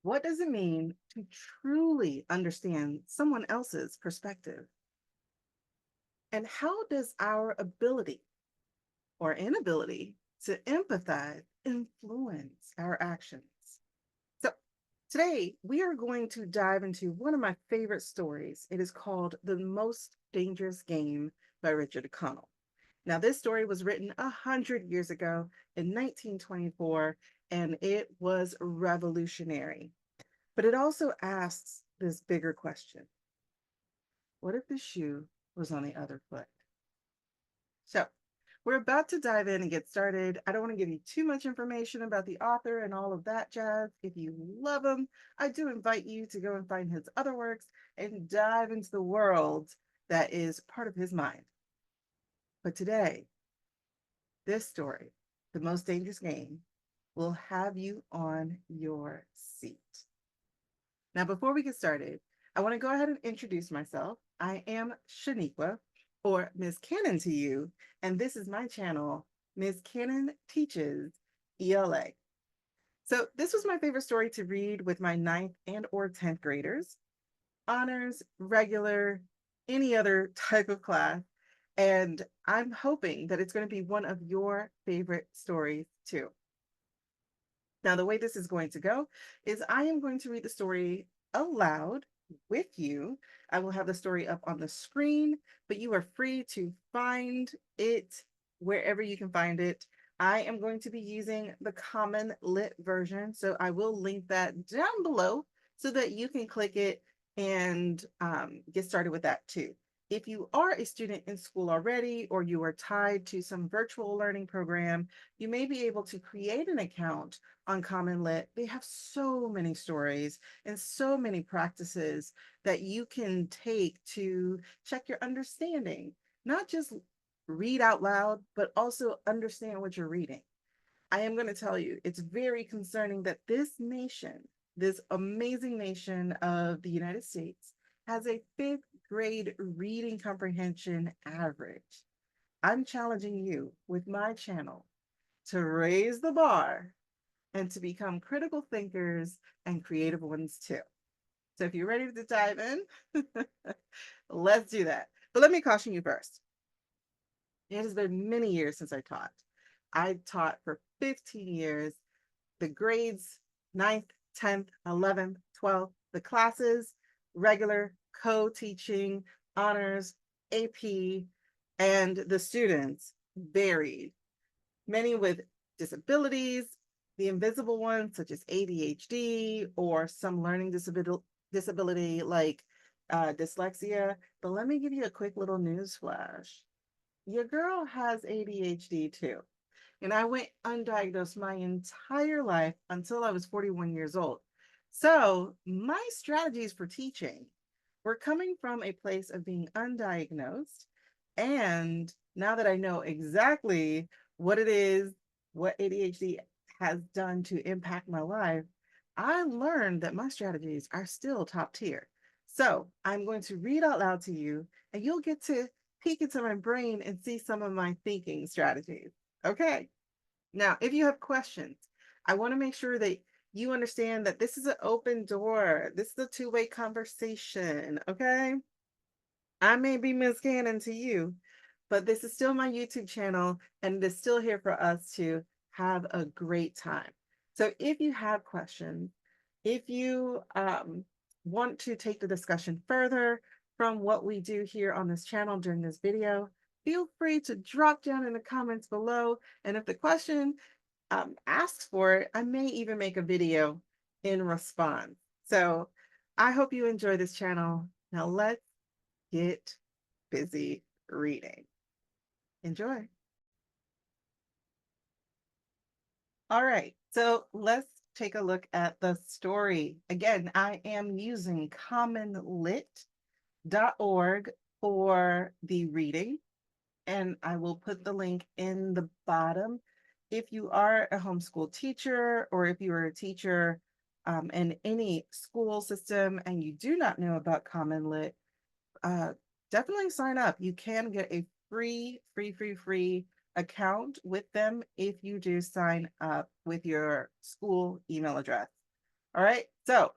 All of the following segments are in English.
What does it mean to truly understand someone else's perspective? And how does our ability or inability to empathize influence our actions? So, today we are going to dive into one of my favorite stories. It is called The Most Dangerous Game by Richard Connell. Now, this story was written 100 years ago in 1924, and it was revolutionary. But it also asks this bigger question: what if the shoe was on the other foot? So, we're about to dive in and get started. I don't want to give you too much information about the author and all of that jazz. If you love him, I do invite you to go and find his other works and dive into the world that is part of his mind. But today, this story, The Most Dangerous Game, will have you on your seat. Now, before we get started, I want to go ahead and introduce myself. I am Shaniqua, or Ms. Cannon to you, and this is my channel, Ms. Cannon Teaches ELA. So this was my favorite story to read with my ninth and or 10th graders, honors, regular, any other type of class. And I'm hoping that it's going to be one of your favorite stories too. Now, the way this is going to go is I am going to read the story aloud with you. I will have the story up on the screen, but you are free to find it wherever you can find it. I am going to be using the Common Lit version, so I will link that down below so that you can click it and get started with that too. If you are a student in school already, or you are tied to some virtual learning program, you may be able to create an account on Common Lit. They have so many stories and so many practices that you can take to check your understanding, not just read out loud, but also understand what you're reading. I am going to tell you, it's very concerning that this nation, this amazing nation of the United States, has a fifth grade reading comprehension average. I'm challenging you with my channel to raise the bar and to become critical thinkers and creative ones too. So if you're ready to dive in, let's do that. But let me caution you first. It has been many years since I taught. I taught for 15 years, the grades, ninth, 10th, 11th, 12th, the classes, regular, co-teaching, honors, AP, and the students varied. Many with disabilities, the invisible ones such as ADHD or some learning disability like dyslexia. But let me give you a quick little news flash. Your girl has ADHD too. And I went undiagnosed my entire life until I was 41 years old. So my strategies for teaching were coming from a place of being undiagnosed. And now that I know exactly what it is, what ADHD has done to impact my life, I learned that my strategies are still top tier. So I'm going to read out loud to you, and you'll get to peek into my brain and see some of my thinking strategies. Okay. Now, if you have questions, I want to make sure that you understand that this is an open door. This is a two-way conversation. Okay. I may be Miss Cannon to you, but this is still my YouTube channel, and it is still here for us to have a great time. So if you have questions, if you want to take the discussion further from what we do here on this channel during this video, feel free to drop down in the comments below. And if the question asks for it, I may even make a video in response. So I hope you enjoy this channel. Now let's get busy reading. Enjoy. All right, so let's take a look at the story. Again, I am using commonlit.org for the reading, and I will put the link in the bottom. If you are a homeschool teacher, or if you are a teacher in any school system and you do not know about Common Lit, definitely sign up. You can get a free account with them if you do sign up with your school email address. All right. So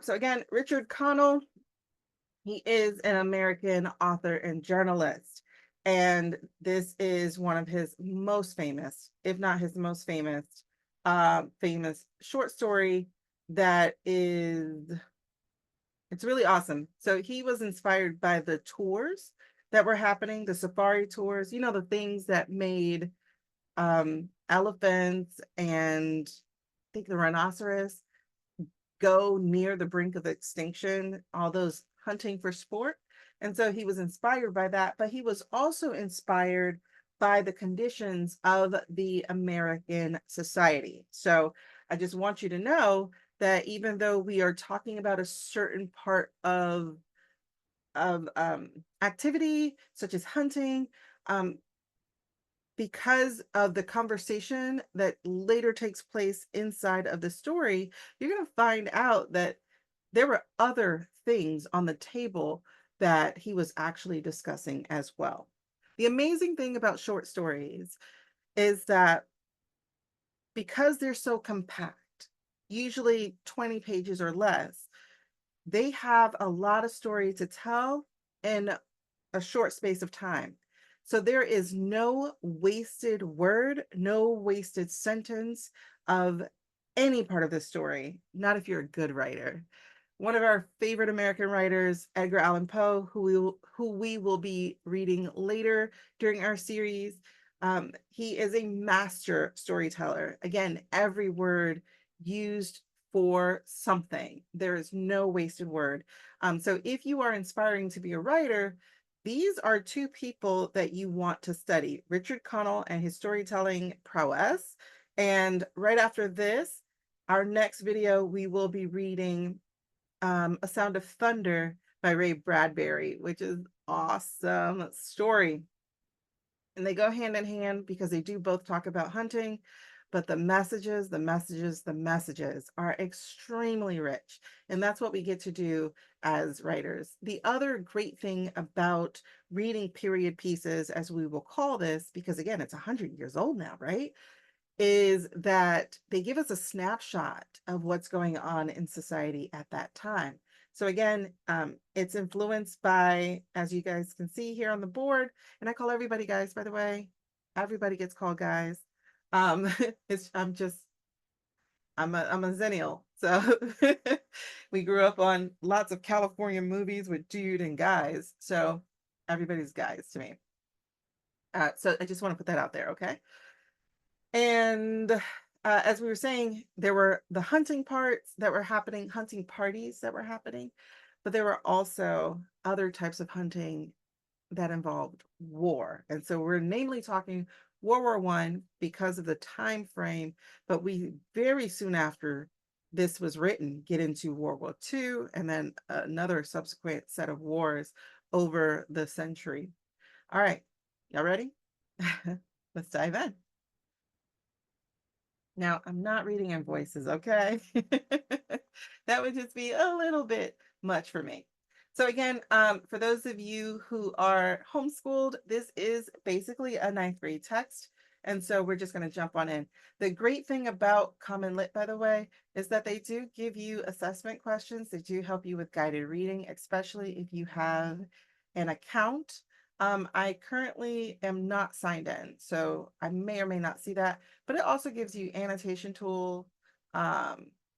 again, Richard Connell, he is an American author and journalist. And this is one of his most famous, if not his most famous, famous short story that is, it's really awesome. So he was inspired by the tours that were happening, the safari tours, you know, the things that made elephants and I think the rhinoceros go near the brink of extinction, all those hunting for sport. And so he was inspired by that, but he was also inspired by the conditions of the American society. So I just want you to know that even though we are talking about a certain part of activity such as hunting, um, because of the conversation that later takes place inside of the story, you're going to find out that there were other things on the table that he was actually discussing as well. The amazing thing about short stories is that because they're so compact, usually 20 pages or less, they have a lot of story to tell in a short space of time. So there is no wasted word, no wasted sentence of any part of the story, not if you're a good writer. One of our favorite American writers, Edgar Allan Poe, who we will be reading later during our series. He is a master storyteller. Again, every word used for something. There is no wasted word. So if you are inspiring to be a writer, these are two people that you want to study, Richard Connell and his storytelling prowess. And right after this, our next video, we will be reading A Sound of Thunder by Ray Bradbury, which is awesome story. And they go hand in hand because they do both talk about hunting, but the messages are extremely rich. And that's what we get to do as writers. The other great thing about reading period pieces, as we will call this, because again, it's 100 years old now, right? Is that they give us a snapshot of what's going on in society at that time. So again, it's influenced by, as you guys can see here on the board, and I call everybody guys, by the way. Everybody gets called guys. Um, I'm a Zennial. So we grew up on lots of California movies with dude and guys. So everybody's guys to me. So I just want to put that out there, okay? And as we were saying, there were the hunting parts that were happening, hunting parties that were happening, but there were also other types of hunting that involved war. And so we're namely talking World War One because of the time frame, but we very soon after this was written get into World War Two and then another subsequent set of wars over the century. All right, y'all ready? Let's dive in. Now, I'm not reading in voices, okay? That would just be a little bit much for me. So again, for those of you who are homeschooled, this is basically a ninth grade text. And so we're just going to jump on in. The great thing about Common Lit, by the way, is that they do give you assessment questions. They do help you with guided reading, especially if you have an account. I currently am not signed in, so I may or may not see that, but it also gives you annotation tool,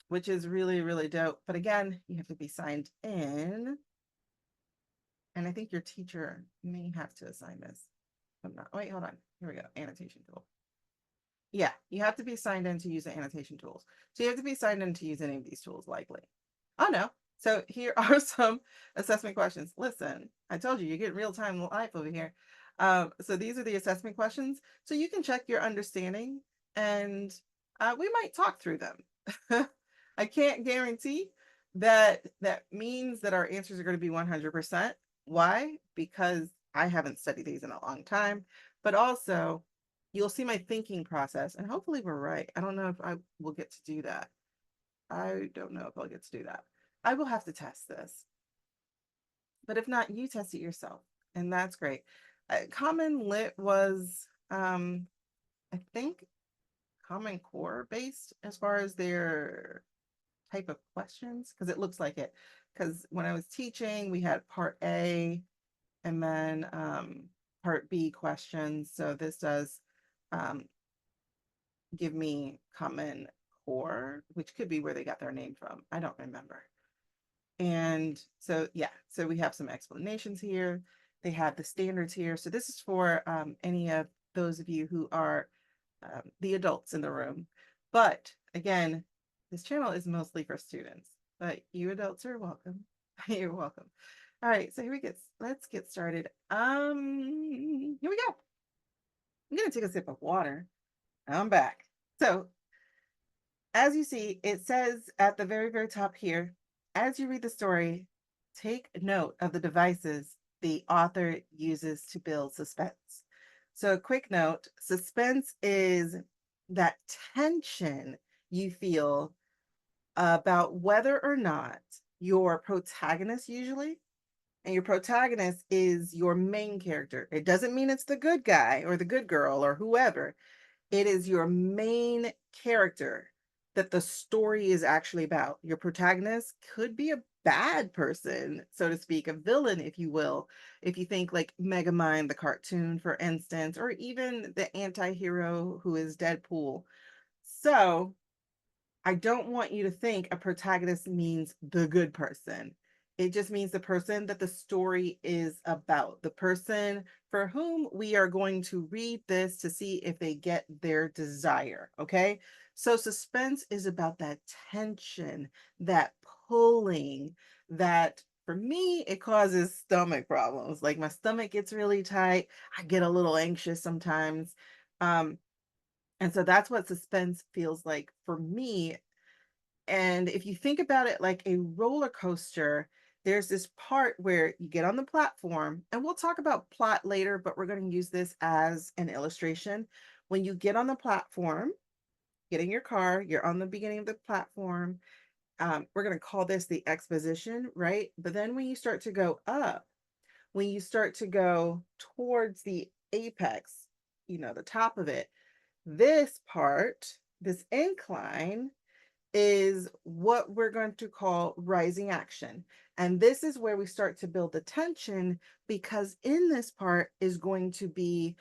which is really, really dope. But again, you have to be signed in. And I think your teacher may have to assign this. I'm not, wait, hold on. Here we go. Annotation tool. Yeah, you have to be signed in to use the annotation tools. So you have to be signed in to use any of these tools likely. Oh no. So here are some assessment questions. Listen, I told you, you get real time life over here. So these are the assessment questions. So you can check your understanding and we might talk through them. I can't guarantee that that means that our answers are going to be 100%. Why? Because I haven't studied these in a long time, but also you'll see my thinking process and hopefully we're right. I don't know if I will get to do that. I don't know if I'll get to do that. I will have to test this. But if not, you test it yourself. And that's great. Common Lit was, I think, Common Core based as far as their type of questions? Because it looks like it. Because when I was teaching, we had part A and then part B questions. So this does um, give me Common Core, which could be where they got their name from. I don't remember. And so, yeah, so we have some explanations here. They have the standards here. So this is for any of those of you who are the adults in the room. But again, this channel is mostly for students, but you adults are welcome. You're welcome. All right, so let's get started. Here we go. I'm gonna take a sip of water. I'm back. So as you see, it says at the very, very top here, as you read the story, take note of the devices the author uses to build suspense. So a quick note, suspense is that tension you feel about whether or not your protagonist usually, and your protagonist is your main character. It doesn't mean it's the good guy or the good girl or whoever. It is your main character that the story is actually about. Your protagonist could be a bad person, so to speak, a villain, if you will. If you think like Megamind, the cartoon, for instance, or even the anti-hero who is Deadpool. So I don't want you to think a protagonist means the good person. It just means the person that the story is about, the person for whom we are going to read this to see if they get their desire. Okay. So suspense is about that tension, that pulling, that for me, it causes stomach problems. Like my stomach gets really tight. I get a little anxious sometimes. Um, and so that's what suspense feels like for me. And if you think about it like a roller coaster, there's this part where you get on the platform, and we'll talk about plot later, but we're going to use this as an illustration. When you get on the platform, get in your car, you're on the beginning of the platform. We're going to call this the exposition, right? But then when you start to go up, when you start to go towards the apex, the top of it, this part, this incline, is what we're going to call rising action. And this is where we start to build the tension, because in this part is going to be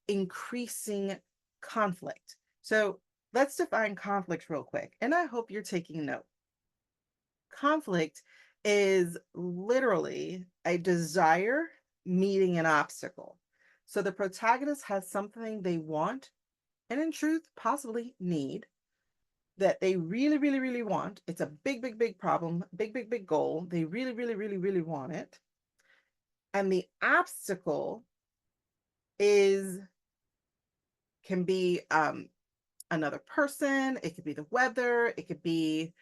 increasing conflict. So let's define conflict real quick. And I hope you're taking note. Conflict is literally a desire meeting an obstacle. So the protagonist has something they want, and in truth, possibly need, that they really, really, really want. It's a big, big, big problem, big, big, big goal. They really, really, really, really want it. And the obstacle is can be another person. It could be the weather. It could be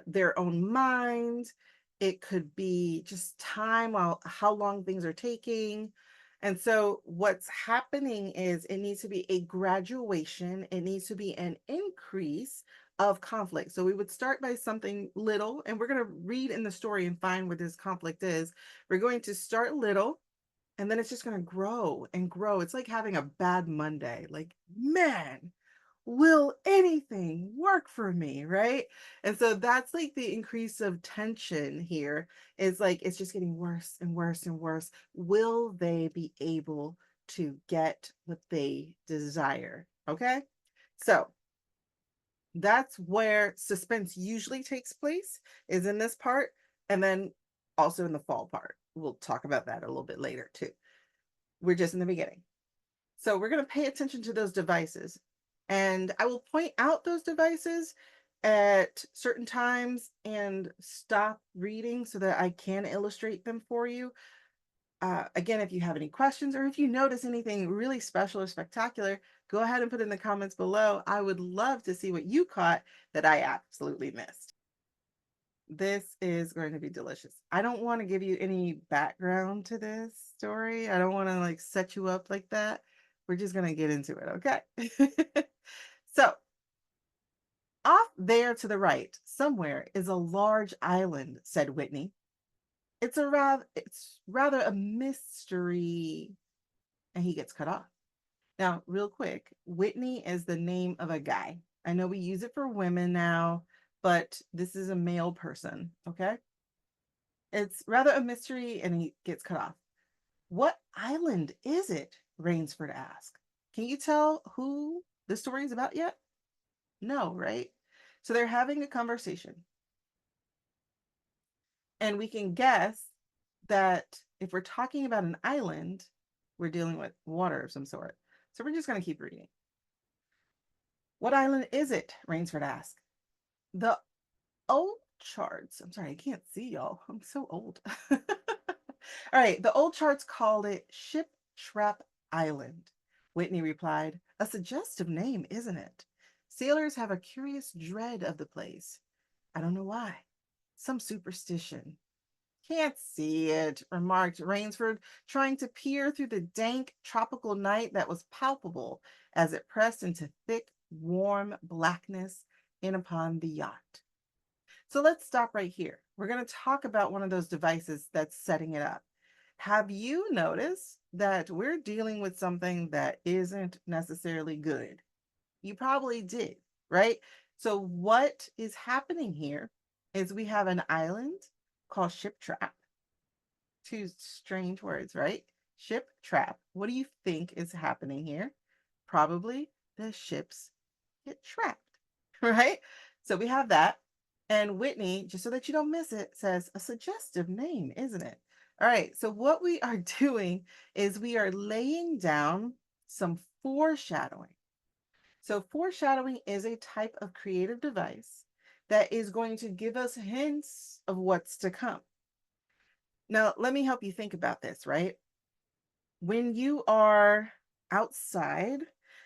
their own mind. It could be just time, while how long things are taking. And so what's happening is it needs to be a graduation. It needs to be an increase of conflict. So we would start by something little, and we're going to read in the story and find where this conflict is. We're going to start little, and then it's just going to grow and grow. It's like having a bad Monday. Like, man, will anything work for me, right? And so that's like the increase of tension here. Is like it's just getting worse and worse and worse. Will they be able to get what they desire? Okay, so that's where suspense usually takes place, is in this part, and then also in the fall part. We'll talk about that a little bit later too. We're just in the beginning. So we're going to pay attention to those devices. And I will point out those devices at certain times and stop reading so that I can illustrate them for you. Again, if you have any questions or if you notice anything really special or spectacular, go ahead and put in the comments below. I would love to see what you caught that I absolutely missed. This is going to be delicious. I don't want to give you any background to this story. I don't want to like set you up like that. We're just going to get into it, okay? So, off there to the right, somewhere is a large island, said Whitney. It's rather a mystery. And he gets cut off. Now, real quick, Whitney is the name of a guy. I know we use it for women now, but this is a male person, okay? It's rather a mystery and he gets cut off. What island is it? Rainsford asked. Can you tell who the story is about yet? No, right? So they're having a conversation. And we can guess that if we're talking about an island, we're dealing with water of some sort. So we're just going to keep reading. What island is it? Rainsford asked. The old charts. I'm sorry, I can't see y'all. I'm so old. All right, the old charts called it Ship Trap Island. Whitney replied, a suggestive name, isn't it? Sailors have a curious dread of the place. I don't know why. Some superstition. Can't see it, remarked Rainsford, trying to peer through the dank tropical night that was palpable as it pressed into thick, warm blackness in upon the yacht. So let's stop right here. We're going to talk about one of those devices that's setting it up. Have you noticed that we're dealing with something that isn't necessarily good? You probably did, right? So what is happening here is we have an island called Ship Trap. Two strange words, right? Ship Trap. What do you think is happening here? Probably the ships get trapped, right? So we have that. And Whitney, just so that you don't miss it, says a suggestive name, isn't it? All right. So what we are doing is we are laying down some foreshadowing. So foreshadowing is a type of creative device that is going to give us hints of what's to come. Now, let me help you think about this, right? When you are outside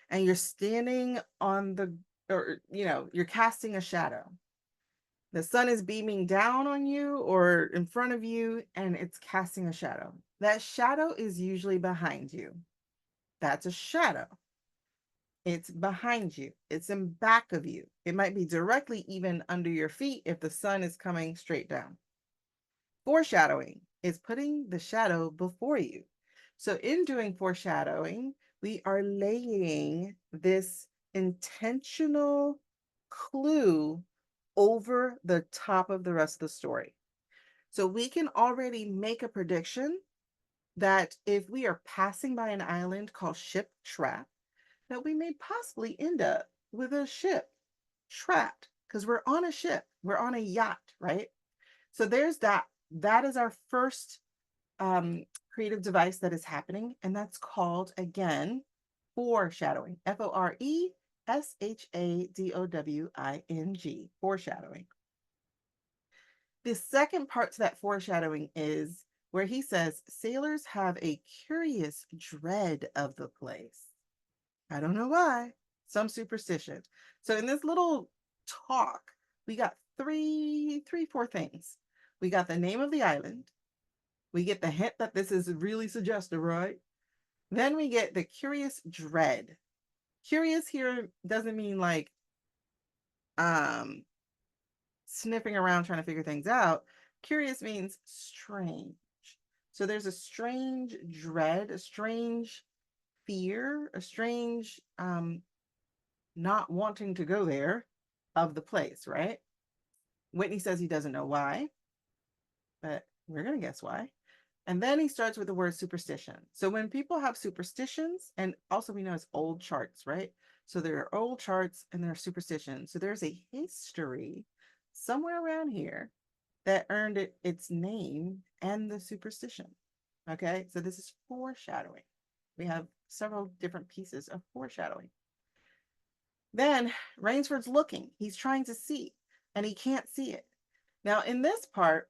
and you're standing on the, or, you're casting a shadow, the sun is beaming down on you or in front of you, and it's casting a shadow. That shadow is usually behind you. That's a shadow. It's behind you. It's in back of you. It might be directly even under your feet if the sun is coming straight down. Foreshadowing is putting the shadow before you. So in doing foreshadowing, we are laying this intentional clue over the top of the rest of the story. So we can already make a prediction that if we are passing by an island called Ship Trap, that we may possibly end up with a ship trapped because we're on a ship, we're on a yacht, right? So there's that. That is our first creative device that is happening, and that's called, again, foreshadowing. foreshadowing, foreshadowing. The second part to that foreshadowing is where he says sailors have a curious dread of the place. I don't know why. Some superstition. So in this little talk, we got four things. We got the name of the island. We get the hint that this is really suggestive, right? Then we get the curious dread. Curious here doesn't mean like um sniffing around trying to figure things out. Curious means strange. So there's a strange dread, a strange fear, a strange not wanting to go there of the place, right? Whitney says he doesn't know why, but we're going to guess why. And then he starts with the word superstition. So when people have superstitions, and also we know it's old charts, right? So there are old charts and there are superstitions. So there's a history somewhere around here that earned it its name and the superstition. Okay, so this is foreshadowing. We have several different pieces of foreshadowing. Then Rainsford's looking. He's trying to see, and he can't see it. Now, in this part,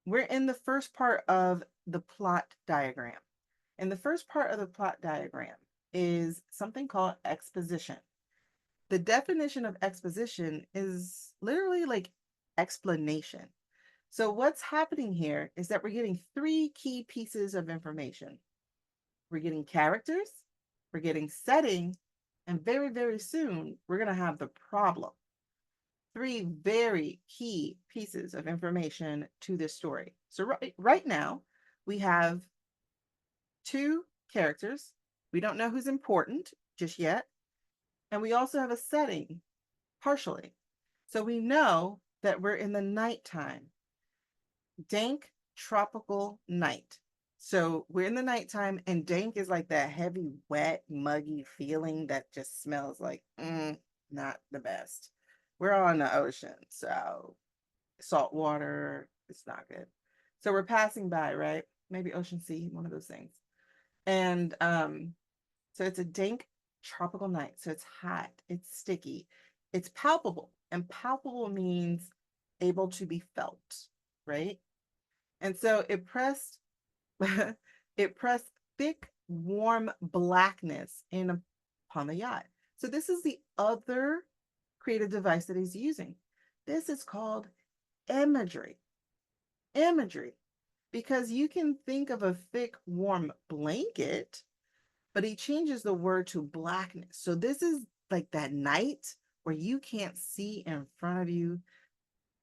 we're in the first part of the plot diagram. And the first part of the plot diagram is something called exposition. The definition of exposition is literally like explanation. So what's happening here is that we're getting three key pieces of information. We're getting characters, we're getting setting, and very, very soon, we're going to have the problem. Three very key pieces of information to this story. So right now, we have two characters. We don't know who's important just yet. And we also have a setting partially. So we know that we're in the nighttime, dank tropical night. So we're in the nighttime, and dank is like that heavy, wet, muggy feeling that just smells like not the best. We're on the ocean, so salt water, it's not good. So we're passing by, right? Maybe ocean sea, one of those things. And so it's a dank tropical night. So it's hot, it's sticky, it's palpable. And palpable means able to be felt, right? And so it pressed it pressed thick, warm blackness in upon the yacht. So this is the other creative device that he's using. This is called imagery. Imagery. Because you can think of a thick, warm blanket, but he changes the word to blackness. So this is like that night where you can't see in front of you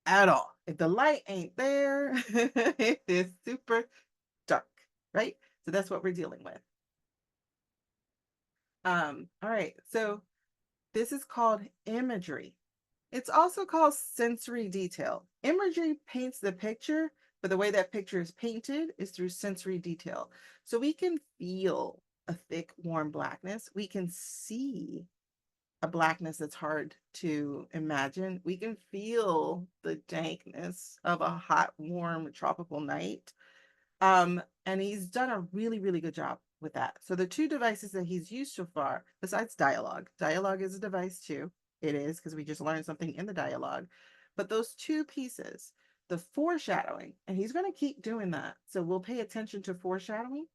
at all. If the light ain't there, it is super dark, right? So that's what we're dealing with. All right, so this is called imagery. It's also called sensory detail. Imagery paints the picture, but the way that picture is painted is through sensory detail. So we can feel a thick, warm blackness. We can see a blackness that's hard to imagine. We can feel the dankness of a hot, warm, tropical night. And he's done a really, really good job with that. So the two devices that he's used so far, besides dialogue is a device too. It is because we just learned something in the dialogue. But those two pieces, the foreshadowing, and he's going to keep doing that. So we'll pay attention to foreshadowing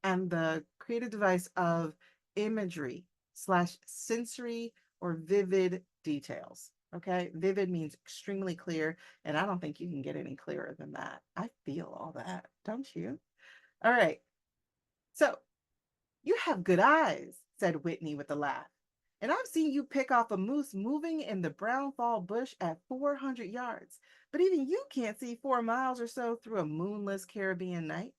and the creative device of imagery slash sensory or vivid details. Okay, vivid means extremely clear, and I don't think you can get any clearer than that. I feel all that, don't you? All right, so you have good eyes, said Whitney with a laugh. And I've seen you pick off a moose moving in the brown fall bush at 400 yards, but even you can't see 4 miles or so through a moonless Caribbean night.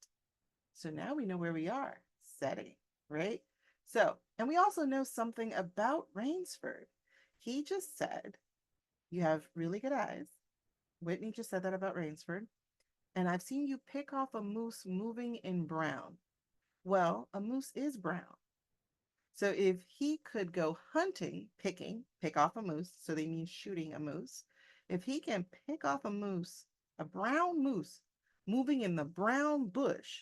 So now we know where we are, setting, right? So, and we also know something about Rainsford. He just said, you have really good eyes. Whitney just said that about Rainsford. And I've seen you pick off a moose moving in brown. Well, a moose is brown. So if he could go hunting, pick off a moose, so they mean shooting a moose. If he can pick off a moose, a brown moose, moving in the brown bush,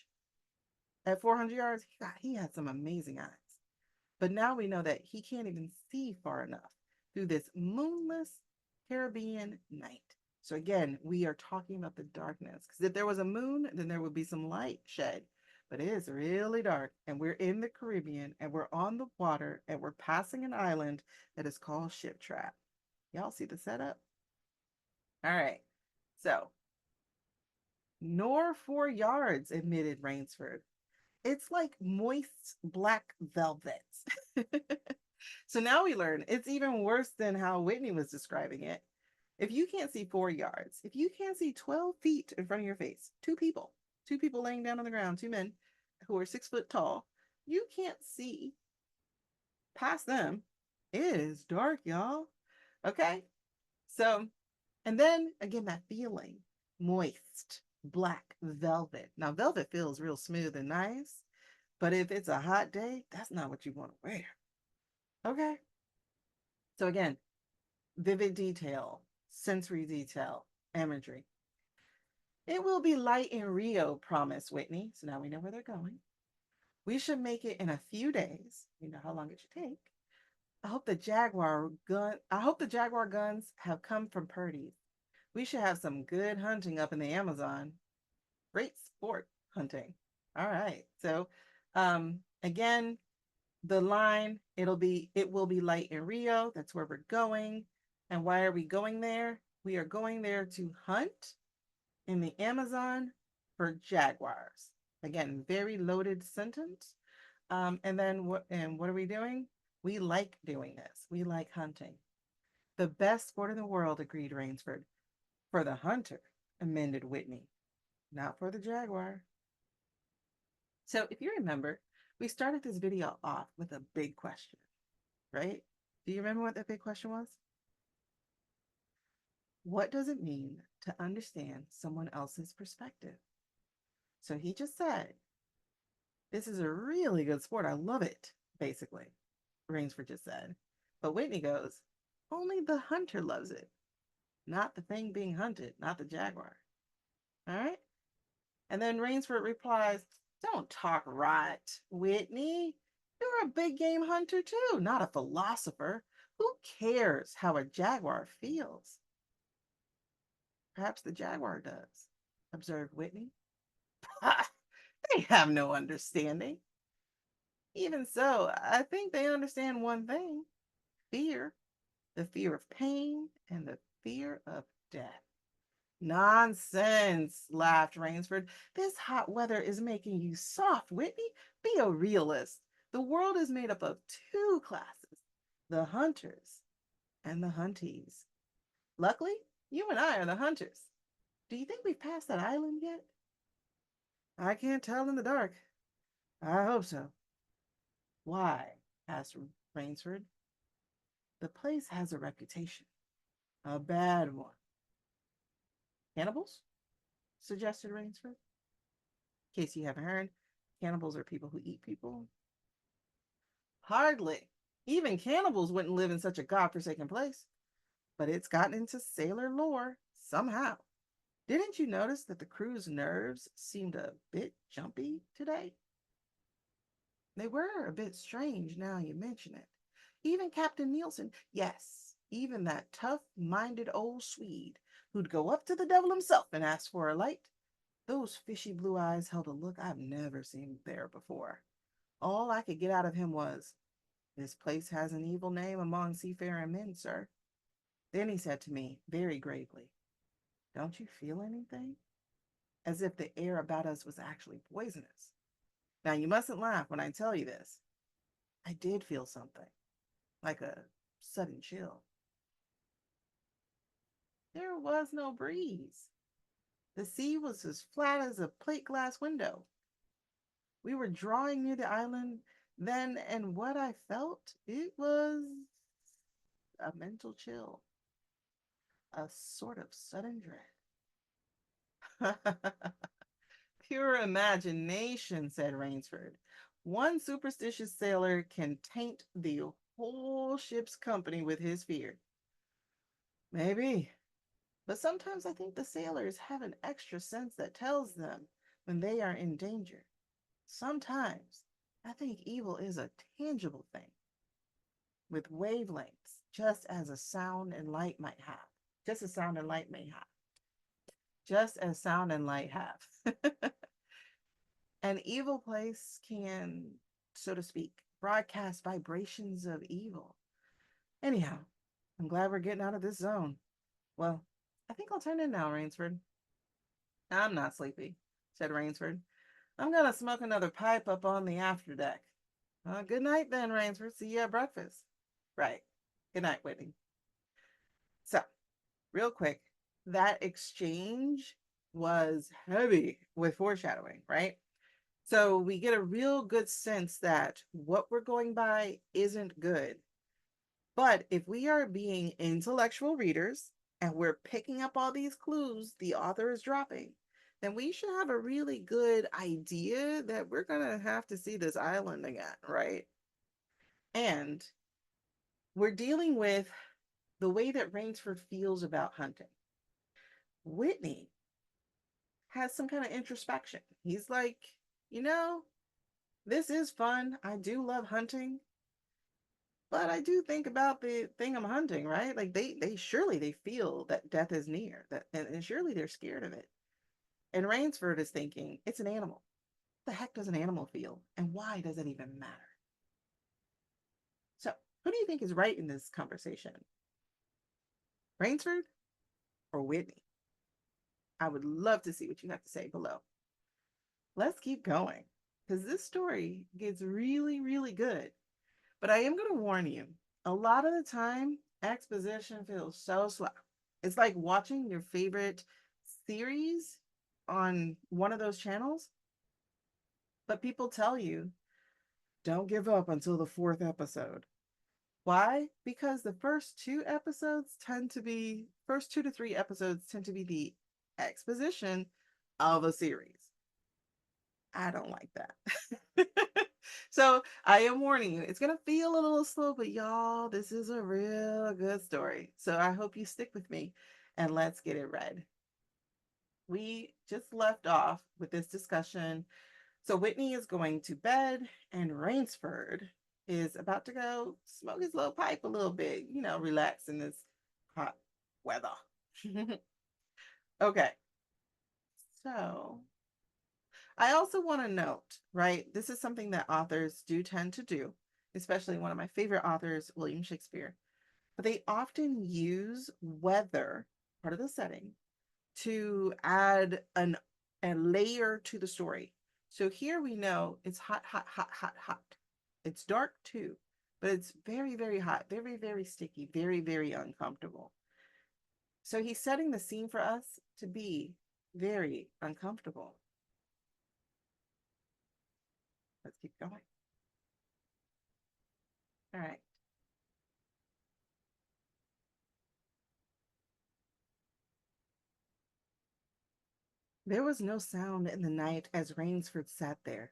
at 400 yards, he had some amazing eyes. But now we know that he can't even see far enough through this moonless Caribbean night. So again, we are talking about the darkness. Because if there was a moon, then there would be some light shed. But it is really dark, and we're in the Caribbean, and we're on the water, and we're passing an island that is called Ship Trap. Y'all see the setup? All right. So, nor 4 yards, admitted Rainsford. It's like moist black velvet. So now we learn it's even worse than how Whitney was describing it. If you can't see 4 yards, if you can't see 12 feet in front of your face, two people laying down on the ground, two men who are 6 foot tall, you can't see past them. It is dark, y'all. Okay. So, and then again, that feeling moist, black velvet. Now, velvet feels real smooth and nice, but if it's a hot day, that's not what you want to wear. Okay. So, again, vivid detail, sensory detail, imagery. It will be light in Rio, promised Whitney. So now we know where they're going. We should make it in a few days. You know how long it should take. I hope the Jaguar guns have come from Purdy's. We should have some good hunting up in the Amazon. Great sport hunting. All right. So again, the line, it will be light in Rio. That's where we're going. And why are we going there? We are going there to hunt in the Amazon for jaguars. Again, very loaded sentence. And then what are we doing? We like doing this. We like hunting. The best sport in the world, agreed Rainsford. For the hunter, amended Whitney. Not for the jaguar. So if you remember, We started this video off with a big question, right? Do you remember what that big question was? What does it mean to understand someone else's perspective? So he just said, this is a really good sport. I love it, basically, Rainsford just said. But Whitney goes, only the hunter loves it, not the thing being hunted, not the jaguar. All right? And then Rainsford replies, don't talk rot, Whitney. You're a big game hunter too, not a philosopher. Who cares how a jaguar feels? Perhaps the jaguar does, observed Whitney. They have no understanding. Even so, I think they understand one thing: fear, the fear of pain and the fear of death. Nonsense, laughed Rainsford. This hot weather is making you soft, Whitney. Be a realist. The world is made up of two classes: the hunters and the hunties. Luckily, you and I are the hunters. Do you think we've passed that island yet? I can't tell in the dark. I hope so. Why? Asked Rainsford. The place has a reputation. A bad one. Cannibals? Suggested Rainsford. In case you haven't heard, cannibals are people who eat people. Hardly. Even cannibals wouldn't live in such a godforsaken place. But it's gotten into sailor lore somehow. Didn't you notice that the crew's nerves seemed a bit jumpy today? They were a bit strange now you mention it. Even Captain Nielsen, yes, even that tough-minded old Swede who'd go up to the devil himself and ask for a light. Those fishy blue eyes held a look I've never seen there before. All I could get out of him was, this place has an evil name among seafaring men, sir. Then he said to me, very gravely, don't you feel anything? As if the air about us was actually poisonous. Now, you mustn't laugh when I tell you this. I did feel something, like a sudden chill. There was no breeze. The sea was as flat as a plate glass window. We were drawing near the island then, and what I felt, it was a mental chill, a sort of sudden dread. Pure imagination, said Rainsford. One superstitious sailor can taint the whole ship's company with his fear. Maybe, but sometimes I think the sailors have an extra sense that tells them when they are in danger. Sometimes I think evil is a tangible thing with wavelengths, just as a sound and light might have. Just as sound and light may have. Just as sound and light have. An evil place can, so to speak, broadcast vibrations of evil. Anyhow, I'm glad we're getting out of this zone. Well, I think I'll turn in now, Rainsford. I'm not sleepy, said Rainsford. I'm going to smoke another pipe up on the after deck. Good night then, Rainsford. See you at breakfast. Right. Good night, Whitney. So, real quick, that exchange was heavy with foreshadowing, right? So we get a real good sense that what we're going by isn't good. But if we are being intellectual readers and we're picking up all these clues the author is dropping, then we should have a really good idea that we're going to have to see this island again, right? And we're dealing with the way that Rainsford feels about hunting. Whitney has some kind of introspection. He's like, you know, this is fun. I do love hunting. But I do think about the thing I'm hunting, right? Like they surely they feel that death is near, that and surely they're scared of it. And Rainsford is thinking, it's an animal. What the heck does an animal feel? And why does it even matter? So, who do you think is right in this conversation? Rainsford or Whitney? I would love to see what you have to say below. Let's keep going, because this story gets really, really good. But I am going to warn you, a lot of the time, exposition feels so slow. It's like watching your favorite series on one of those channels, but people tell you Don't give up until the fourth episode. Why? Because the first 2 to 3 episodes tend to be the exposition of a series. I don't like that. So I am warning you, it's going to feel a little slow, but y'all, this is a real good story. So I hope you stick with me and let's get it read. We just left off with this discussion. So Whitney is going to bed and Rainsford is about to go smoke his little pipe a little bit, relax in this hot weather. Okay. So I also want to note, right? This is something that authors do tend to do, especially one of my favorite authors, William Shakespeare. But they often use weather, part of the setting, to add a layer to the story. So here we know it's hot, hot, hot, hot, hot. It's dark too, but it's very, very hot, very, very sticky, very, very uncomfortable. So he's setting the scene for us to be very uncomfortable. Let's keep going. All right. There was no sound in the night as Rainsford sat there,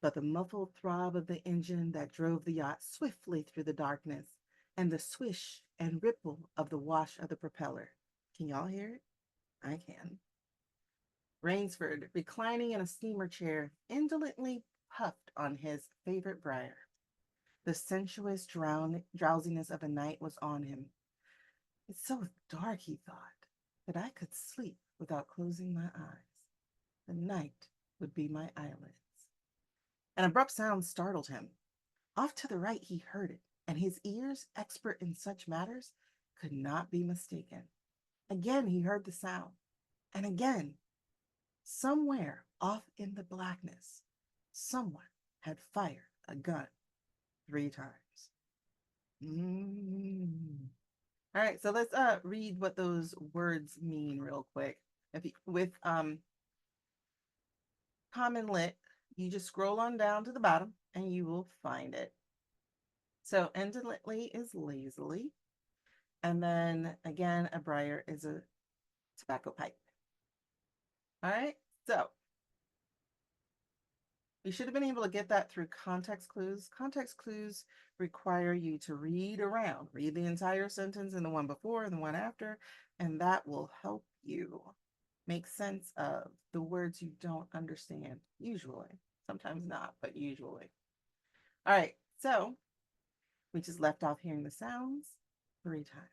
but the muffled throb of the engine that drove the yacht swiftly through the darkness, and the swish and ripple of the wash of the propeller. Can y'all hear it? I can. Rainsford, reclining in a steamer chair, indolently puffed on his favorite briar. The sensuous drowsiness of the night was on him. It's so dark, he thought, that I could sleep without closing my eyes. The night would be my eyelids. An abrupt sound startled him. Off to the right he heard it, and his ears, expert in such matters, could not be mistaken. Again he heard the sound, and again, somewhere off in the blackness, someone had fired a gun 3 times. All right, so let's read what those words mean real quick. With Common Lit, you just scroll on down to the bottom and you will find it. So indolently is lazily. And then again, a briar is a tobacco pipe. All right, so you should have been able to get that through context clues. Context clues require you to read the entire sentence and the one before and the one after, and that will help you make sense of the words you don't understand, usually. Sometimes not, but usually. All right, so we just left off hearing the sounds 3 times.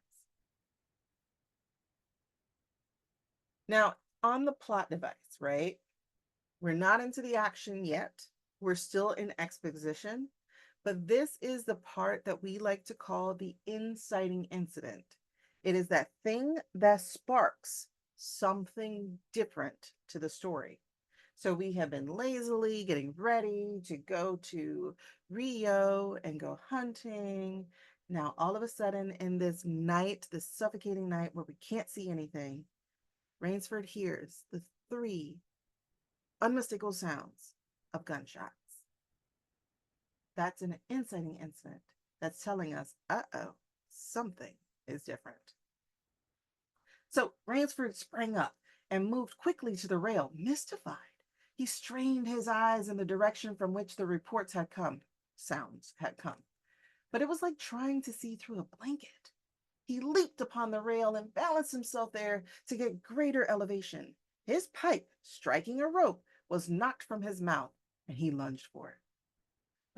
Now, on the plot device, right? We're not into the action yet. We're still in exposition, but this is the part that we like to call the inciting incident. It is that thing that sparks something different to the story. So we have been lazily getting ready to go to Rio and go hunting. Now, all of a sudden, in this night, this suffocating night where we can't see anything, Rainsford hears the 3 unmistakable sounds of gunshots. That's an inciting incident that's telling us, uh-oh, something is different. So Rainsford sprang up and moved quickly to the rail, mystified. He strained his eyes in the direction from which the sounds had come. But it was like trying to see through a blanket. He leaped upon the rail and balanced himself there to get greater elevation. His pipe, striking a rope, was knocked from his mouth, and he lunged for it.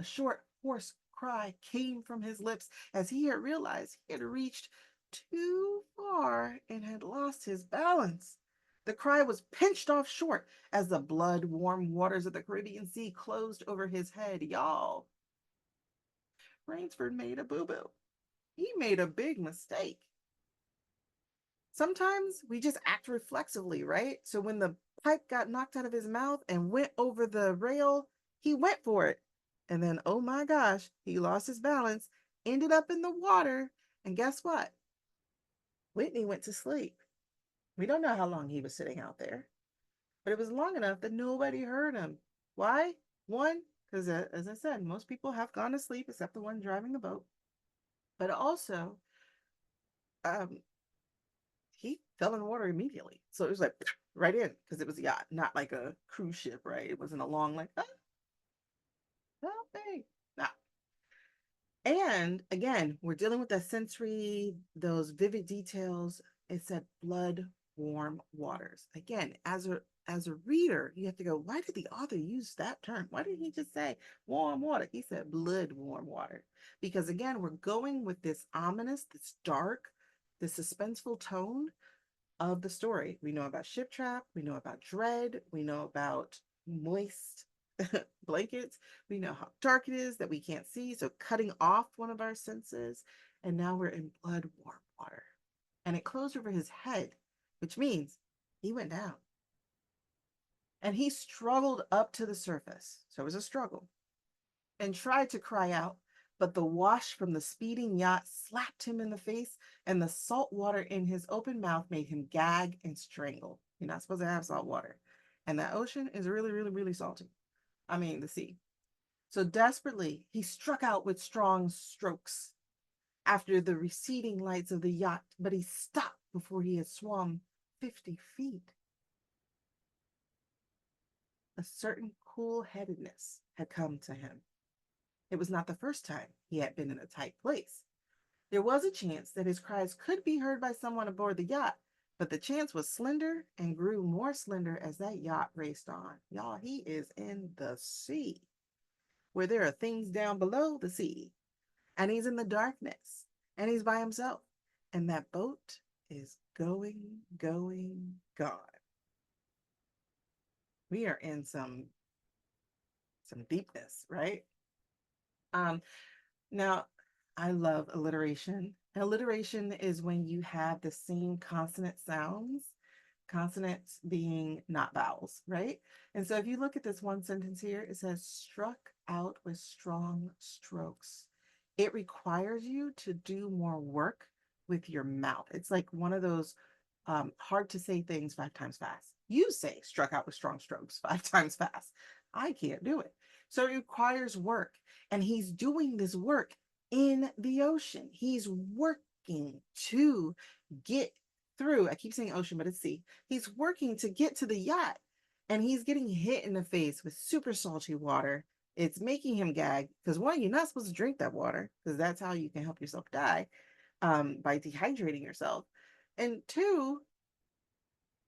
A short, hoarse cry came from his lips as he had realized he had reached too far and had lost his balance. The cry was pinched off short as the blood-warm waters of the Caribbean Sea closed over his head. Y'all, Rainsford made a boo-boo. He made a big mistake. Sometimes we just act reflexively, right? So when the pipe got knocked out of his mouth and went over the rail, he went for it. And then, oh my gosh, he lost his balance, ended up in the water. And guess what? Whitney went to sleep. We don't know how long he was sitting out there, but it was long enough that nobody heard him. Why? One, because as I said, most people have gone to sleep except the one driving the boat. But also, um, he fell in the water immediately. So it was like right in because it was a yacht, not like a cruise ship, right? It wasn't a long like, oh, help me. No. And again, we're dealing with that sensory, those vivid details. It said blood warm waters. Again, as a reader, you have to go, why did the author use that term? Why didn't he just say warm water? He said blood warm water. Because again, we're going with this ominous, this dark, this suspenseful tone of the story. We know about ship trap, we know about dread, we know about moist blankets, we know how dark it is that we can't see, so cutting off one of our senses, and now we're in blood warm water. And it closed over his head, which means he went down. And he struggled up to the surface. So it was a struggle. And tried to cry out, but the wash from the speeding yacht slapped him in the face, and the salt water in his open mouth made him gag and strangle. You're not supposed to have salt water. And that ocean is really, really, really salty. I mean, the sea. So desperately, he struck out with strong strokes after the receding lights of the yacht, but he stopped before he had swum 50 feet. A certain cool headedness had come to him. It was not the first time he had been in a tight place. There was a chance that his cries could be heard by someone aboard the yacht, but the chance was slender and grew more slender as that yacht raced on. Y'all, he is in the sea, where there are things down below the sea, and he's in the darkness, and he's by himself, and that boat is going, going, gone. We are in some deepness, right? Um, Now, I love alliteration. Alliteration is when you have the same consonant sounds, consonants being not vowels, right? And so if you look at this one sentence here, it says struck out with strong strokes. It requires you to do more work with your mouth. It's like one of those hard to say things 5 times fast. You say struck out with strong strokes 5 times fast. I can't do it. So it requires work. And he's doing this work in the ocean. He's working to get through. I keep saying ocean, but it's sea. He's working to get to the yacht, and he's getting hit in the face with super salty water. It's making him gag because one, you're not supposed to drink that water because that's how you can help yourself die by dehydrating yourself. And two,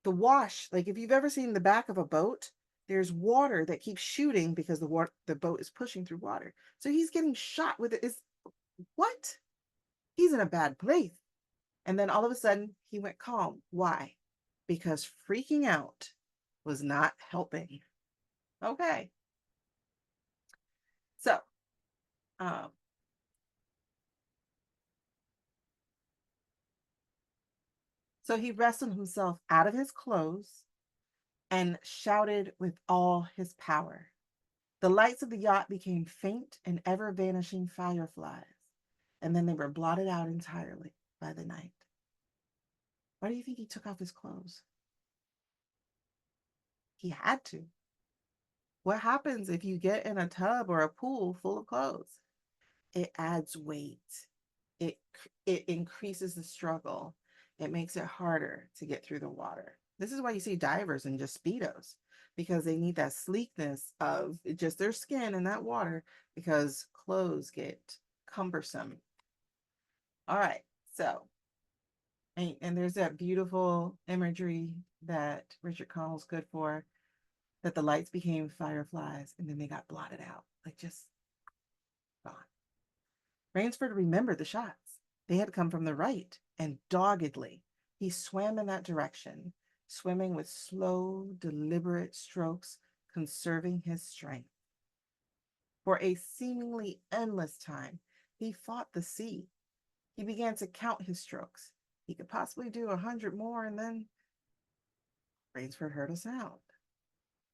the wash, like if you've ever seen the back of a boat, there's water that keeps shooting because the boat is pushing through water. So he's getting shot with it. Is what? He's in a bad place. And then all of a sudden he went calm. Why? Because freaking out was not helping. Okay. So, um, so he wrestled himself out of his clothes and shouted with all his power. The lights of the yacht became faint and ever vanishing fireflies, and then they were blotted out entirely by the night. Why do you think he took off his clothes? He had to. What happens if you get in a tub or a pool full of clothes? It adds weight. It it increases the struggle. It makes it harder to get through the water. This is why you see divers in just speedos because they need that sleekness of just their skin in that water because clothes get cumbersome. All right, so and there's that beautiful imagery that Richard Connell's good for, that the lights became fireflies and then they got blotted out, like just gone. Rainsford remembered the shots. They had come from the right, and doggedly he swam in that direction, swimming with slow, deliberate strokes, conserving his strength. For a seemingly endless time, he fought the sea. He began to count his strokes. He could possibly do 100 more, and then Rainsford heard a sound.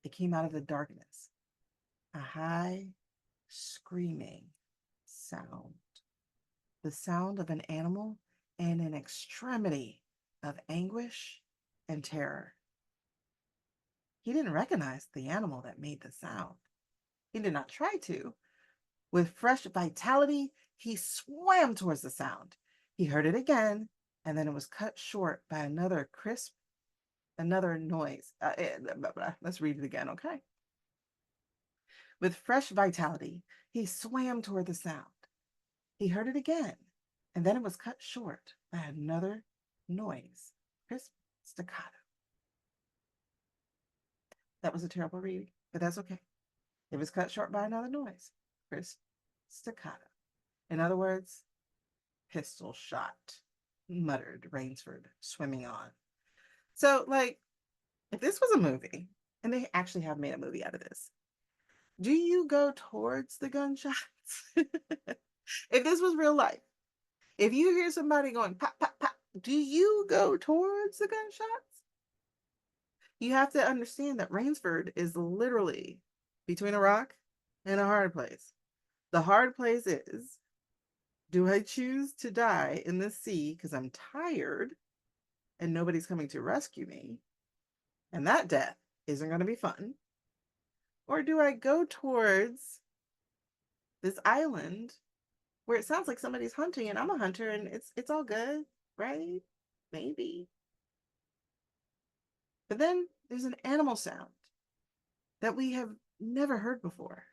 It came out of the darkness, a high, screaming sound. The sound of an animal in an extremity of anguish and terror. He didn't recognize the animal that made the sound. He did not try to. With fresh vitality, he swam towards the sound. He heard it again, and then it was cut short by another noise. Let's read it again, okay? With fresh vitality, he swam toward the sound. He heard it again, and then it was cut short by another noise. Crisp staccato. That was a terrible reading, but that's okay. It was cut short by another noise. Crisp staccato. In other words, pistol shot, muttered Rainsford, swimming on. So, like, if this was a movie, and they actually have made a movie out of this, do you go towards the gunshots? If this was real life, if you hear somebody going pop, pop, pop, do you go towards the gunshots? You have to understand that Rainsford is literally between a rock and a hard place. The hard place is, do I choose to die in the sea because I'm tired and nobody's coming to rescue me? And that death isn't going to be fun. Or do I go towards this island where it sounds like somebody's hunting and I'm a hunter and it's all good, right? Maybe. But then there's an animal sound that we have never heard before.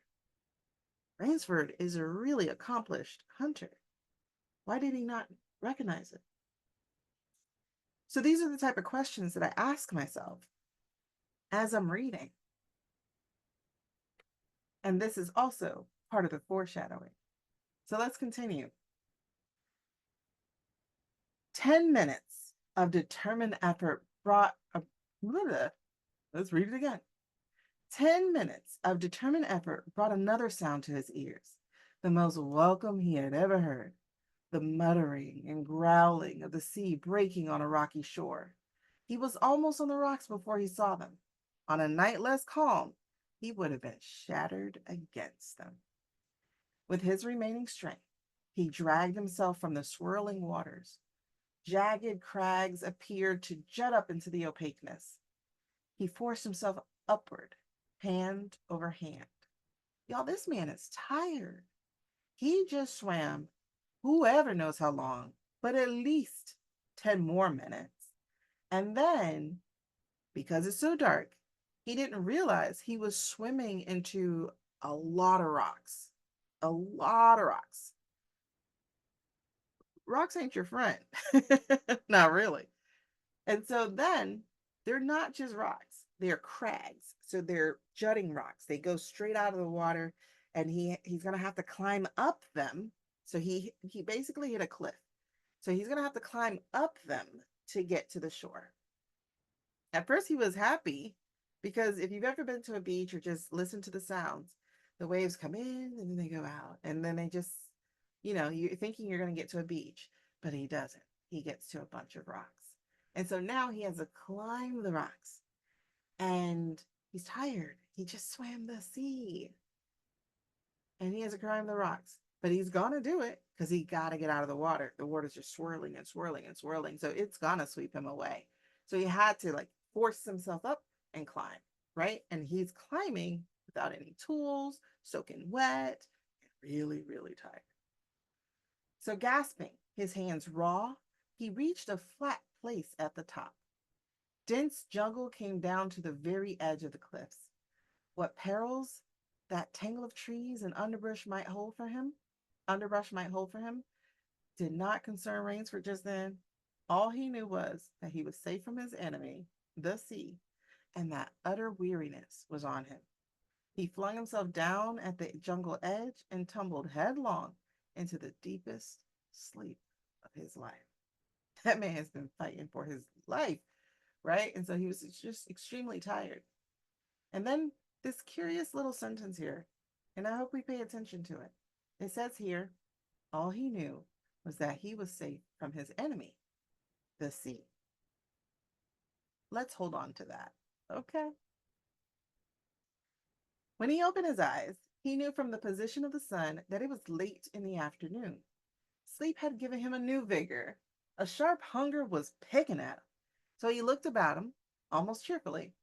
Rainsford is a really accomplished hunter. Why did he not recognize it? So these are the type of questions that I ask myself as I'm reading. And this is also part of the foreshadowing. So let's continue. 10 minutes of determined effort brought a... Let's read it again. 10 minutes of determined effort brought another sound to his ears, the most welcome he had ever heard, the muttering and growling of the sea breaking on a rocky shore. He was almost on the rocks before he saw them. On a night less calm, he would have been shattered against them. With his remaining strength, he dragged himself from the swirling waters. Jagged crags appeared to jut up into the opaqueness. He forced himself upward, hand over hand. Y'all, this man is tired. He just swam whoever knows how long, but at least 10 more minutes. And then, because it's so dark, he didn't realize he was swimming into a lot of rocks. A lot of rocks. Rocks ain't your friend. Not really. And so then they're not just rocks, they're crags. So they're jutting rocks. They go straight out of the water and he's going to have to climb up them. So he basically hit a cliff. So he's going to have to climb up them to get to the shore. At first he was happy because if you've ever been to a beach or just listen to the sounds, the waves come in and then they go out and then they just, you're thinking you're going to get to a beach, but he doesn't. He gets to a bunch of rocks. And so now he has to climb the rocks and he's tired. He just swam the sea and he has to climb the rocks, but he's going to do it because he got to get out of the water. The water's just swirling and swirling and swirling. So it's going to sweep him away. So he had to force himself up and climb, right? And he's climbing without any tools, soaking wet, and really, really tired. So gasping, his hands raw, he reached a flat place at the top. Dense jungle came down to the very edge of the cliffs. What perils that tangle of trees and underbrush might hold for him did not concern Rainsford just then. All he knew was that he was safe from his enemy, the sea, and that utter weariness was on him. He flung himself down at the jungle edge and tumbled headlong into the deepest sleep of his life. That man has been fighting for his life, right? And so he was just extremely tired. And then this curious little sentence here, and I hope we pay attention to it. It says here, all he knew was that he was safe from his enemy, the sea. Let's hold on to that, okay? When he opened his eyes, he knew from the position of the sun that it was late in the afternoon. Sleep had given him a new vigor. A sharp hunger was picking at him. So he looked about him, almost cheerfully.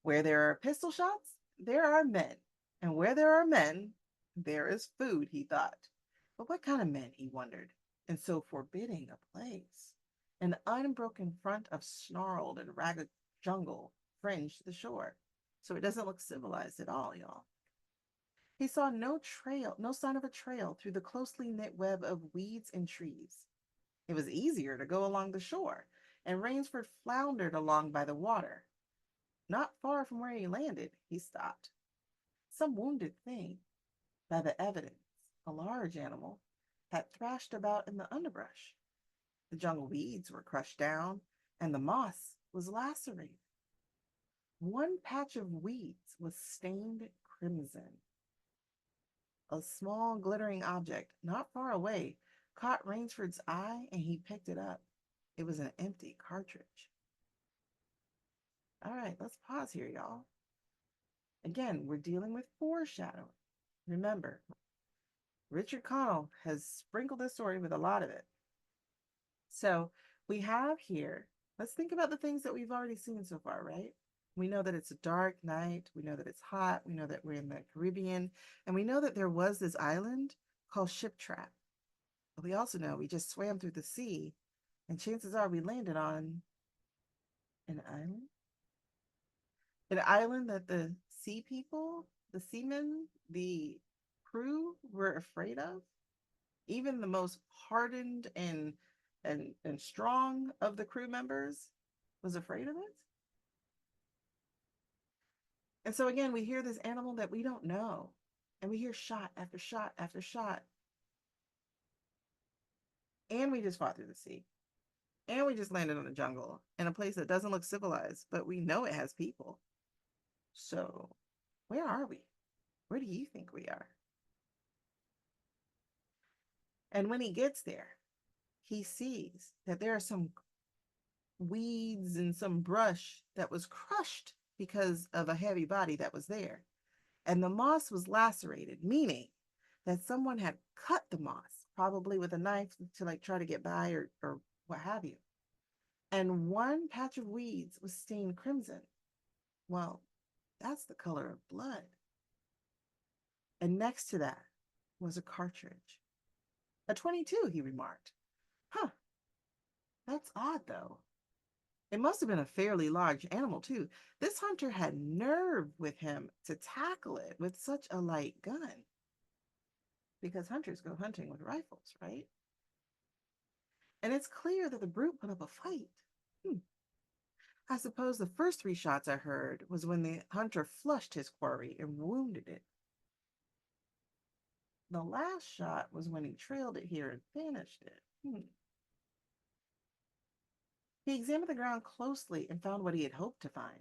Where there are pistol shots, there are men. And where there are men, there is food, he thought. But what kind of men, he wondered, in so forbidding a place? An unbroken front of snarled and ragged jungle fringed the shore, so it doesn't look civilized at all, y'all. He saw no trail, no sign of a trail through the closely knit web of weeds and trees. It was easier to go along the shore, and Rainsford floundered along by the water. Not far from where he landed, he stopped. Some wounded thing, by the evidence, a large animal, had thrashed about in the underbrush. The jungle weeds were crushed down, and the moss was lacerated. One patch of weeds was stained crimson. A small glittering object, not far away, caught Rainsford's eye, and he picked it up. It was an empty cartridge. All right, let's pause here, y'all. Again, we're dealing with foreshadowing. Remember, Richard Connell has sprinkled this story with a lot of it. So we have here, let's think about the things that we've already seen so far, right? We know that it's a dark night. We know that it's hot. We know that we're in the Caribbean. And we know that there was this island called Ship Trap. But we also know we just swam through the sea, and chances are we landed on an island. An island that the sea people, the seamen, the crew were afraid of. Even the most hardened and strong of the crew members was afraid of it. And so again, we hear this animal that we don't know, and we hear shot after shot after shot, and we just fought through the sea, and we just landed on a jungle in a place that doesn't look civilized, but we know it has people. So where are we? Where do you think we are? And when he gets there, he sees that there are some weeds and some brush that was crushed because of a heavy body that was there. And the moss was lacerated, meaning that someone had cut the moss, probably with a knife to like try to get by or what have you. And one patch of weeds was stained crimson. Well, that's the color of blood. And next to that was a cartridge. A 22, he remarked. Huh, that's odd though. It must have been a fairly large animal, too. This hunter had nerve with him to tackle it with such a light gun. Because hunters go hunting with rifles, right? And it's clear that the brute put up a fight. Hmm. I suppose the first three shots I heard was when the hunter flushed his quarry and wounded it. The last shot was when he trailed it here and finished it. He examined the ground closely and found what he had hoped to find.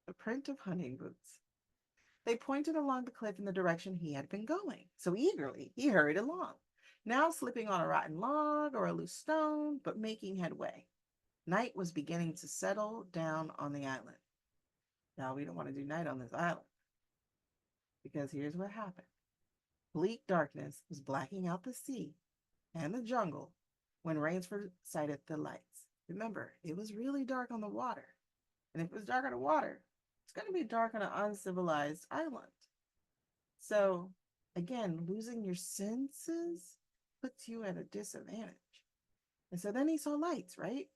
A print of hunting boots. They pointed along the cliff in the direction he had been going. So eagerly, he hurried along, now slipping on a rotten log or a loose stone, but making headway. Night was beginning to settle down on the island. Now, we don't want to do night on this island, because here's what happened. Bleak darkness was blacking out the sea and the jungle when Rainsford sighted the lights. Remember, it was really dark on the water. And if it was dark on the water, it's going to be dark on an uncivilized island. So, again, losing your senses puts you at a disadvantage. And so then he saw lights, right?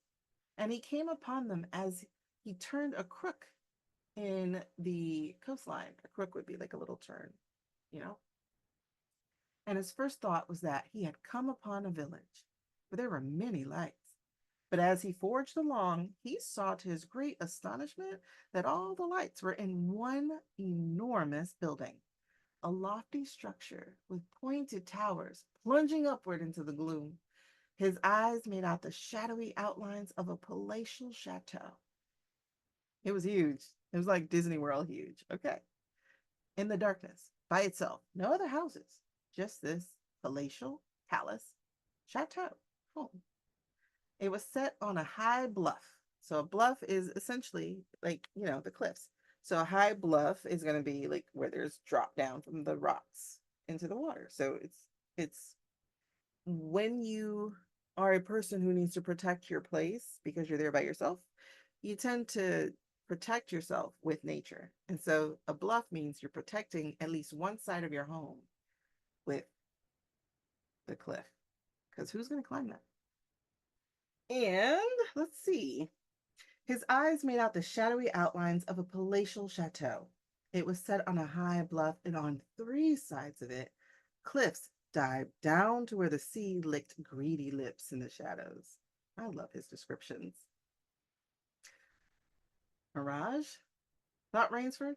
And he came upon them as he turned a crook in the coastline. A crook would be like a little turn, you know? And his first thought was that he had come upon a village where there were many lights. But as he forged along, he saw to his great astonishment that all the lights were in one enormous building, a lofty structure with pointed towers plunging upward into the gloom. His eyes made out the shadowy outlines of a palatial chateau. It was huge. It was like Disney World huge. Okay. In the darkness, by itself, no other houses, just this palatial palace chateau home. It was set on a high bluff. So a bluff is essentially like, the cliffs. So a high bluff is going to be like where there's drop down from the rocks into the water. So it's when you are a person who needs to protect your place because you're there by yourself, you tend to protect yourself with nature. And so a bluff means you're protecting at least one side of your home with the cliff. Because who's going to climb that? And let's see. His eyes made out the shadowy outlines of a palatial chateau. It was set on a high bluff, and on three sides of it, cliffs dived down to where the sea licked greedy lips in the shadows. I love his descriptions. Mirage? Not Rainsford?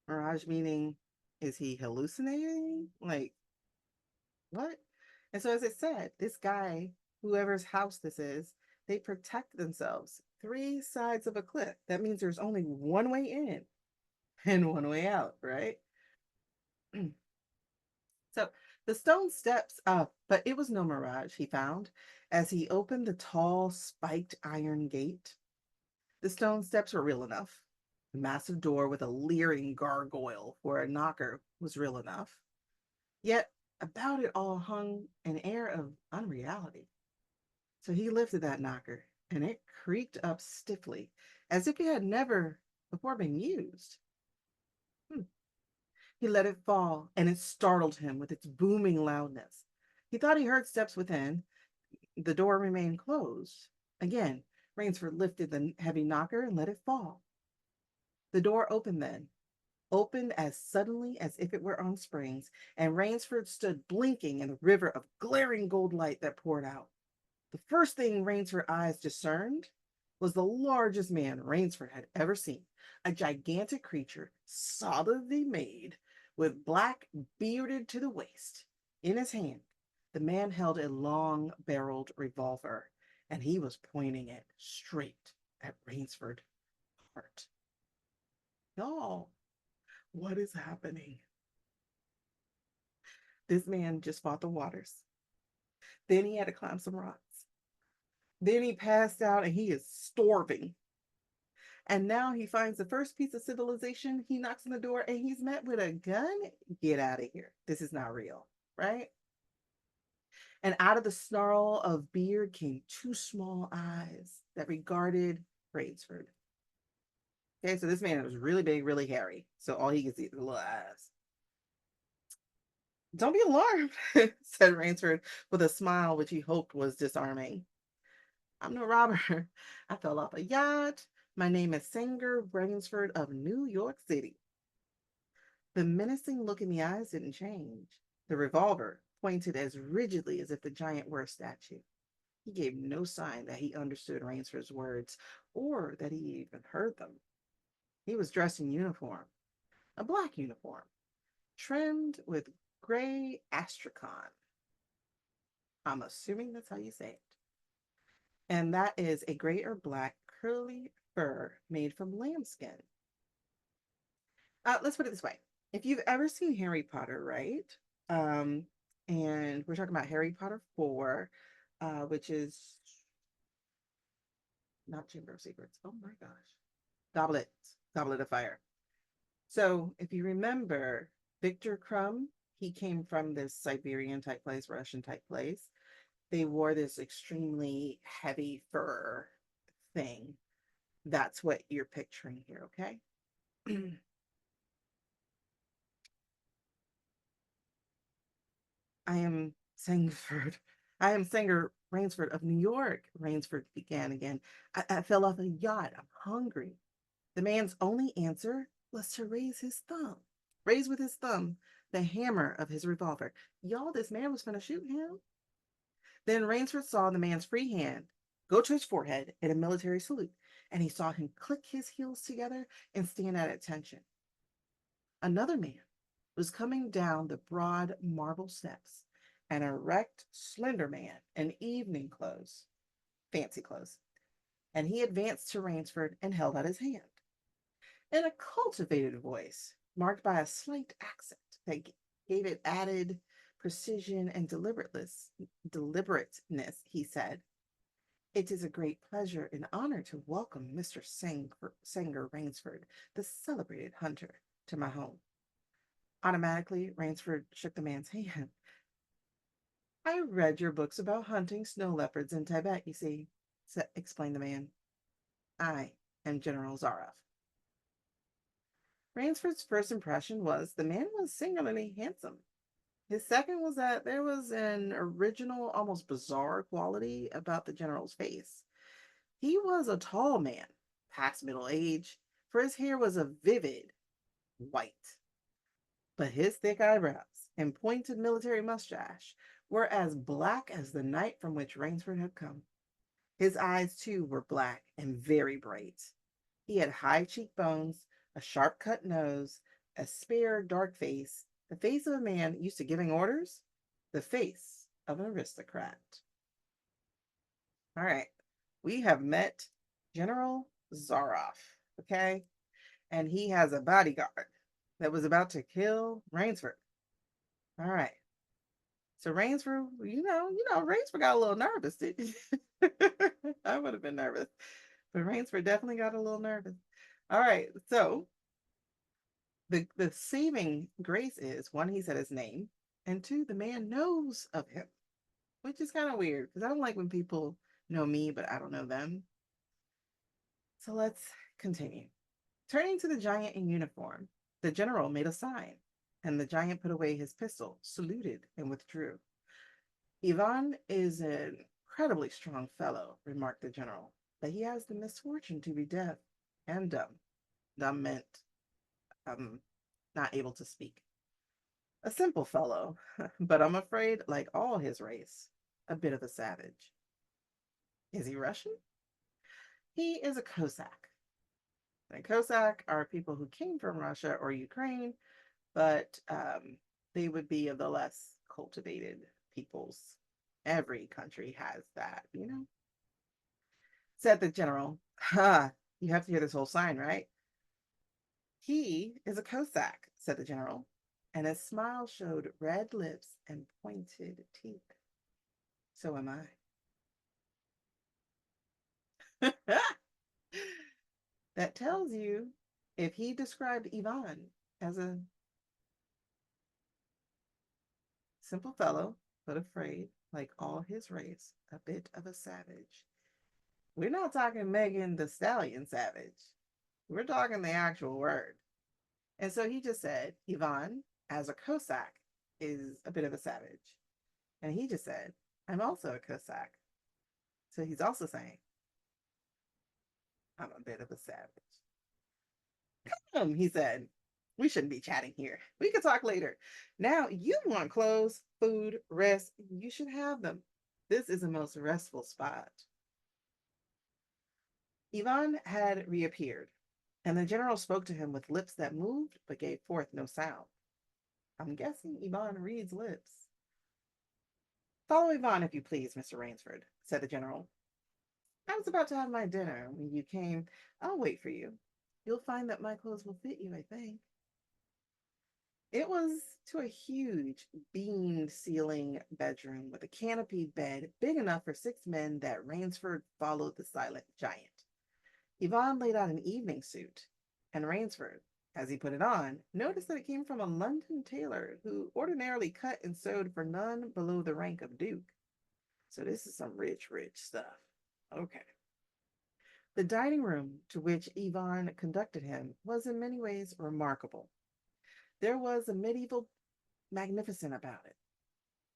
Mirage meaning, is he hallucinating? Like, what? And so, as it said, this guy, whoever's house this is, they protect themselves. Three sides of a cliff. That means there's only one way in and one way out, right? So the stone steps up, but it was no mirage, he found, as he opened the tall, spiked iron gate. The stone steps were real enough. The massive door with a leering gargoyle for a knocker was real enough. Yet about it all hung an air of unreality. So he lifted that knocker, and it creaked up stiffly, as if it had never before been used. Hmm. He let it fall, and it startled him with its booming loudness. He thought he heard steps within. The door remained closed. Again, Rainsford lifted the heavy knocker and let it fall. The door opened then, opened as suddenly as if it were on springs, and Rainsford stood blinking in the river of glaring gold light that poured out. The first thing Rainsford's eyes discerned was the largest man Rainsford had ever seen, a gigantic creature, solidly made, with black bearded to the waist. In his hand, the man held a long-barreled revolver, and he was pointing it straight at Rainsford's heart. Y'all, what is happening? This man just fought the waters. Then he had to climb some rocks. Then he passed out and he is starving. And now he finds the first piece of civilization. He knocks on the door and he's met with a gun. Get out of here. This is not real, right? And out of the snarl of beard came two small eyes that regarded Rainsford. Okay, so this man was really big, really hairy. So all he could see is the little eyes. Don't be alarmed, said Rainsford with a smile which he hoped was disarming. I'm no robber. I fell off a yacht. My name is Sanger Rainsford of New York City. The menacing look in the eyes didn't change. The revolver pointed as rigidly as if the giant were a statue. He gave no sign that he understood Rainsford's words or that he even heard them. He was dressed in uniform, a black uniform, trimmed with gray astrakhan. I'm assuming that's how you say it. And that is a gray or black curly fur made from lambskin. Let's put it this way. If you've ever seen Harry Potter, right? Um, and we're talking about Harry Potter 4, which is not Chamber of Secrets. Oh my gosh. Goblet of Fire. So if you remember, Victor Crumb, he came from this Siberian type place, Russian type place. They wore this extremely heavy fur thing. That's what you're picturing here, okay? I am Sangford. I am Sanger Rainsford of New York. Rainsford began again. I fell off a yacht. I'm hungry. The man's only answer was to raise with his thumb the hammer of his revolver. Y'all, this man was going to shoot him. Then Rainsford saw the man's free hand go to his forehead in a military salute, and he saw him click his heels together and stand at attention. Another man was coming down the broad marble steps, an erect, slender man in evening clothes, fancy clothes, and he advanced to Rainsford and held out his hand. In a cultivated voice, marked by a slight accent that gave it added precision and deliberateness, he said, "It is a great pleasure and honor to welcome Mr. Sanger Rainsford, the celebrated hunter, to my home." Automatically, Rainsford shook the man's hand. "I read your books about hunting snow leopards in Tibet, you see," explained the man. "I am General Zaroff." Rainsford's first impression was the man was singularly handsome. His second was that there was an original, almost bizarre quality about the general's face. He was a tall man, past middle age, for his hair was a vivid white, but his thick eyebrows and pointed military mustache were as black as the night from which Rainsford had come. His eyes, too, were black and very bright. He had high cheekbones, a sharp cut nose, a spare, dark face, the face of a man used to giving orders, the face of an aristocrat. All right, we have met General Zaroff, okay? And he has a bodyguard that was about to kill Rainsford. All right. So Rainsford, Rainsford got a little nervous, didn't he? I would have been nervous, but Rainsford definitely got a little nervous. All right, so the saving grace is one, he said his name, and two, the man knows of him, which is kind of weird because I don't like when people know me, but I don't know them. So let's continue. Turning to the giant in uniform, the general made a sign, and the giant put away his pistol, saluted, and withdrew. Ivan is an incredibly strong fellow, remarked the general, but he has the misfortune to be deaf and dumb. Dumb meant um, not able to speak. A simple fellow, but I'm afraid, like all his race, a bit of a savage. Is he Russian? He is a Cossack. And Cossack are people who came from Russia or Ukraine, but they would be of the less cultivated peoples. Every country has that, you know? Said the general. Ha, you have to hear this whole sign, right? He is a Cossack, said the general, and his smile showed red lips and pointed teeth. So am I. That tells you if he described Ivan as a simple fellow, but afraid, like all his race, a bit of a savage. We're not talking Megan the Stallion savage. We're talking the actual word. And so he just said, Ivan, as a Cossack, is a bit of a savage. And he just said, I'm also a Cossack. So he's also saying, I'm a bit of a savage. He said, we shouldn't be chatting here. We could talk later. Now you want clothes, food, rest. You should have them. This is the most restful spot. Ivan had reappeared, and the general spoke to him with lips that moved but gave forth no sound. I'm guessing Ivan reads lips. Follow Ivan, if you please, Mr. Rainsford, said the general. I was about to have my dinner when you came. I'll wait for you. You'll find that my clothes will fit you, I think. It was to a huge beamed ceiling bedroom with a canopied bed big enough for 6 men that Rainsford followed the silent giant. Yvonne laid out an evening suit, and Rainsford, as he put it on, noticed that it came from a London tailor who ordinarily cut and sewed for none below the rank of duke. So this is some rich, rich stuff. Okay. The dining room to which Yvonne conducted him was in many ways remarkable. There was a medieval magnificence about it.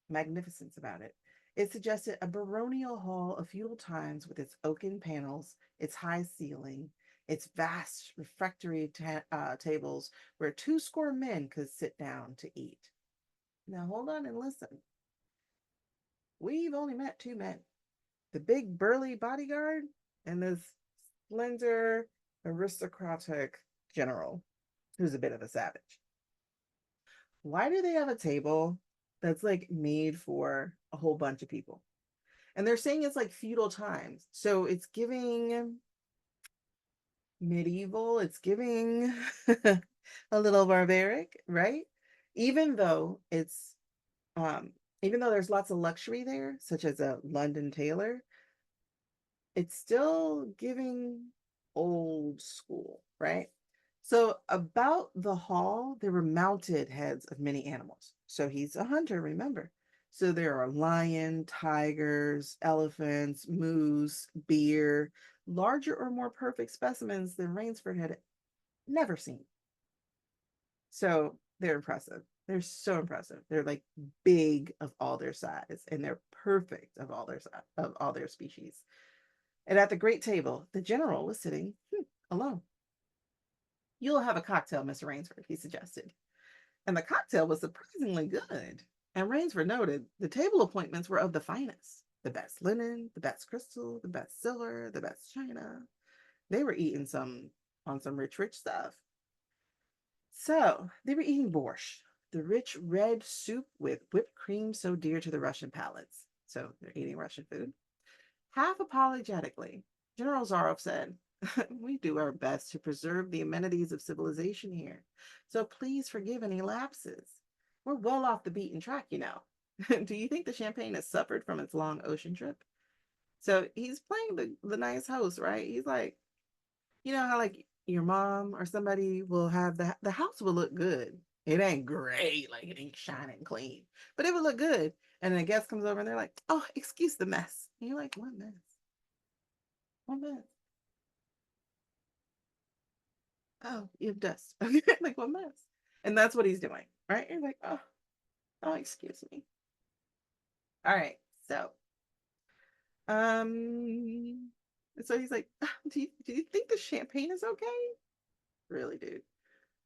Magnificence about it. It suggested a baronial hall of feudal times with its oaken panels, its high ceiling, its vast refectory tables where 2 score men could sit down to eat. Now hold on and listen. We've only met 2 men. The big burly bodyguard and this slender aristocratic general who's a bit of a savage. Why do they have a table that's like made for a whole bunch of people? And they're saying it's like feudal times. So it's giving medieval, it's giving a little barbaric, right? Even though it's even though there's lots of luxury there, such as a London tailor, it's still giving old school, right? So about the hall, there were mounted heads of many animals. So he's a hunter, remember. So there are lion, tigers, elephants, moose, bear, larger or more perfect specimens than Rainsford had never seen. So they're impressive. They're so impressive. They're like big of all their size, and they're perfect of all their of all their species. And at the great table, the general was sitting alone. You'll have a cocktail, Mr. Rainsford, he suggested. And the cocktail was surprisingly good. And Rainsford noted the table appointments were of the finest, the best linen, the best crystal, the best silver, the best china. They were eating some rich stuff. So they were eating borscht, the rich red soup with whipped cream so dear to the Russian palates. So they're eating Russian food. Half apologetically, General Zaroff said, we do our best to preserve the amenities of civilization here, so please forgive any lapses. We're well off the beaten track, you know. Do you think the champagne has suffered from its long ocean trip? So he's playing the nice host, right? He's like, you know how like your mom or somebody will have the house will look good. It ain't great, like it ain't shining clean, but it will look good. And then a guest comes over and they're like, "Oh, excuse the mess." And you're like, "What mess? What mess? Oh, you have dust." Okay, like what mess? And that's what he's doing, right? You're like, "Oh, oh, excuse me." All right, so um, so he's like, "Do you think the champagne is okay?" Really, dude.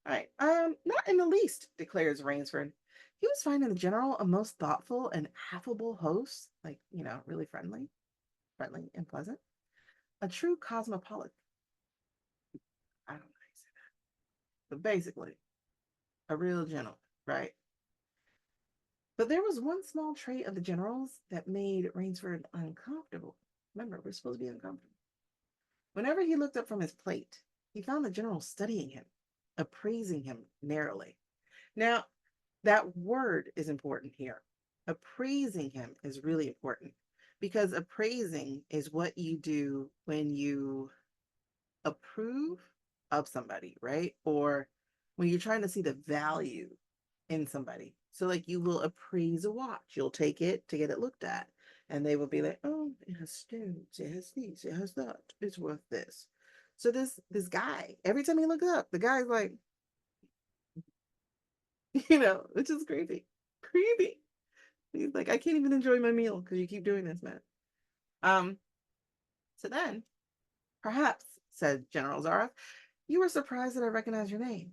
All right. Not in the least, declares Rainsford. He was finding the general a most thoughtful and affable host, like, really friendly and pleasant. A true cosmopolitan. I don't know how you say that. But basically, a real gentleman, right? But there was one small trait of the general's that made Rainsford uncomfortable. Remember, we're supposed to be uncomfortable. Whenever he looked up from his plate, he found the general studying him, appraising him narrowly. Now, that word is important here. Appraising him is really important because appraising is what you do when you approve of somebody, right? Or when you're trying to see the value in somebody. So, like, you will appraise a watch, you'll take it to get it looked at, and they will be like, "Oh, it has stones, it has these, it has that, it's worth this." So this guy, every time he looks up, the guy's like, which is creepy, creepy. He's like, "I can't even enjoy my meal because you keep doing this, man." Um, so then, perhaps, said General Zaroff, you were surprised that I recognize your name.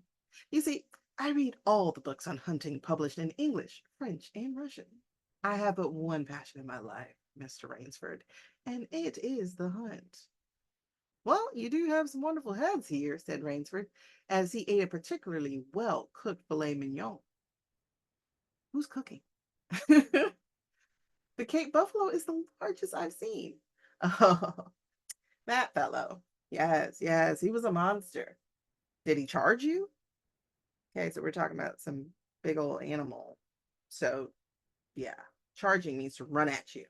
You see, I read all the books on hunting published in English, French, and Russian. I have but one passion in my life, Mr. Rainsford, and it is the hunt. Well, you do have some wonderful heads here, said Rainsford, as he ate a particularly well cooked filet mignon. Who's cooking? The Cape Buffalo is the largest I've seen. Oh, that fellow. Yes, yes, he was a monster. Did he charge you? Okay, so we're talking about some big old animal. So, yeah, charging means to run at you.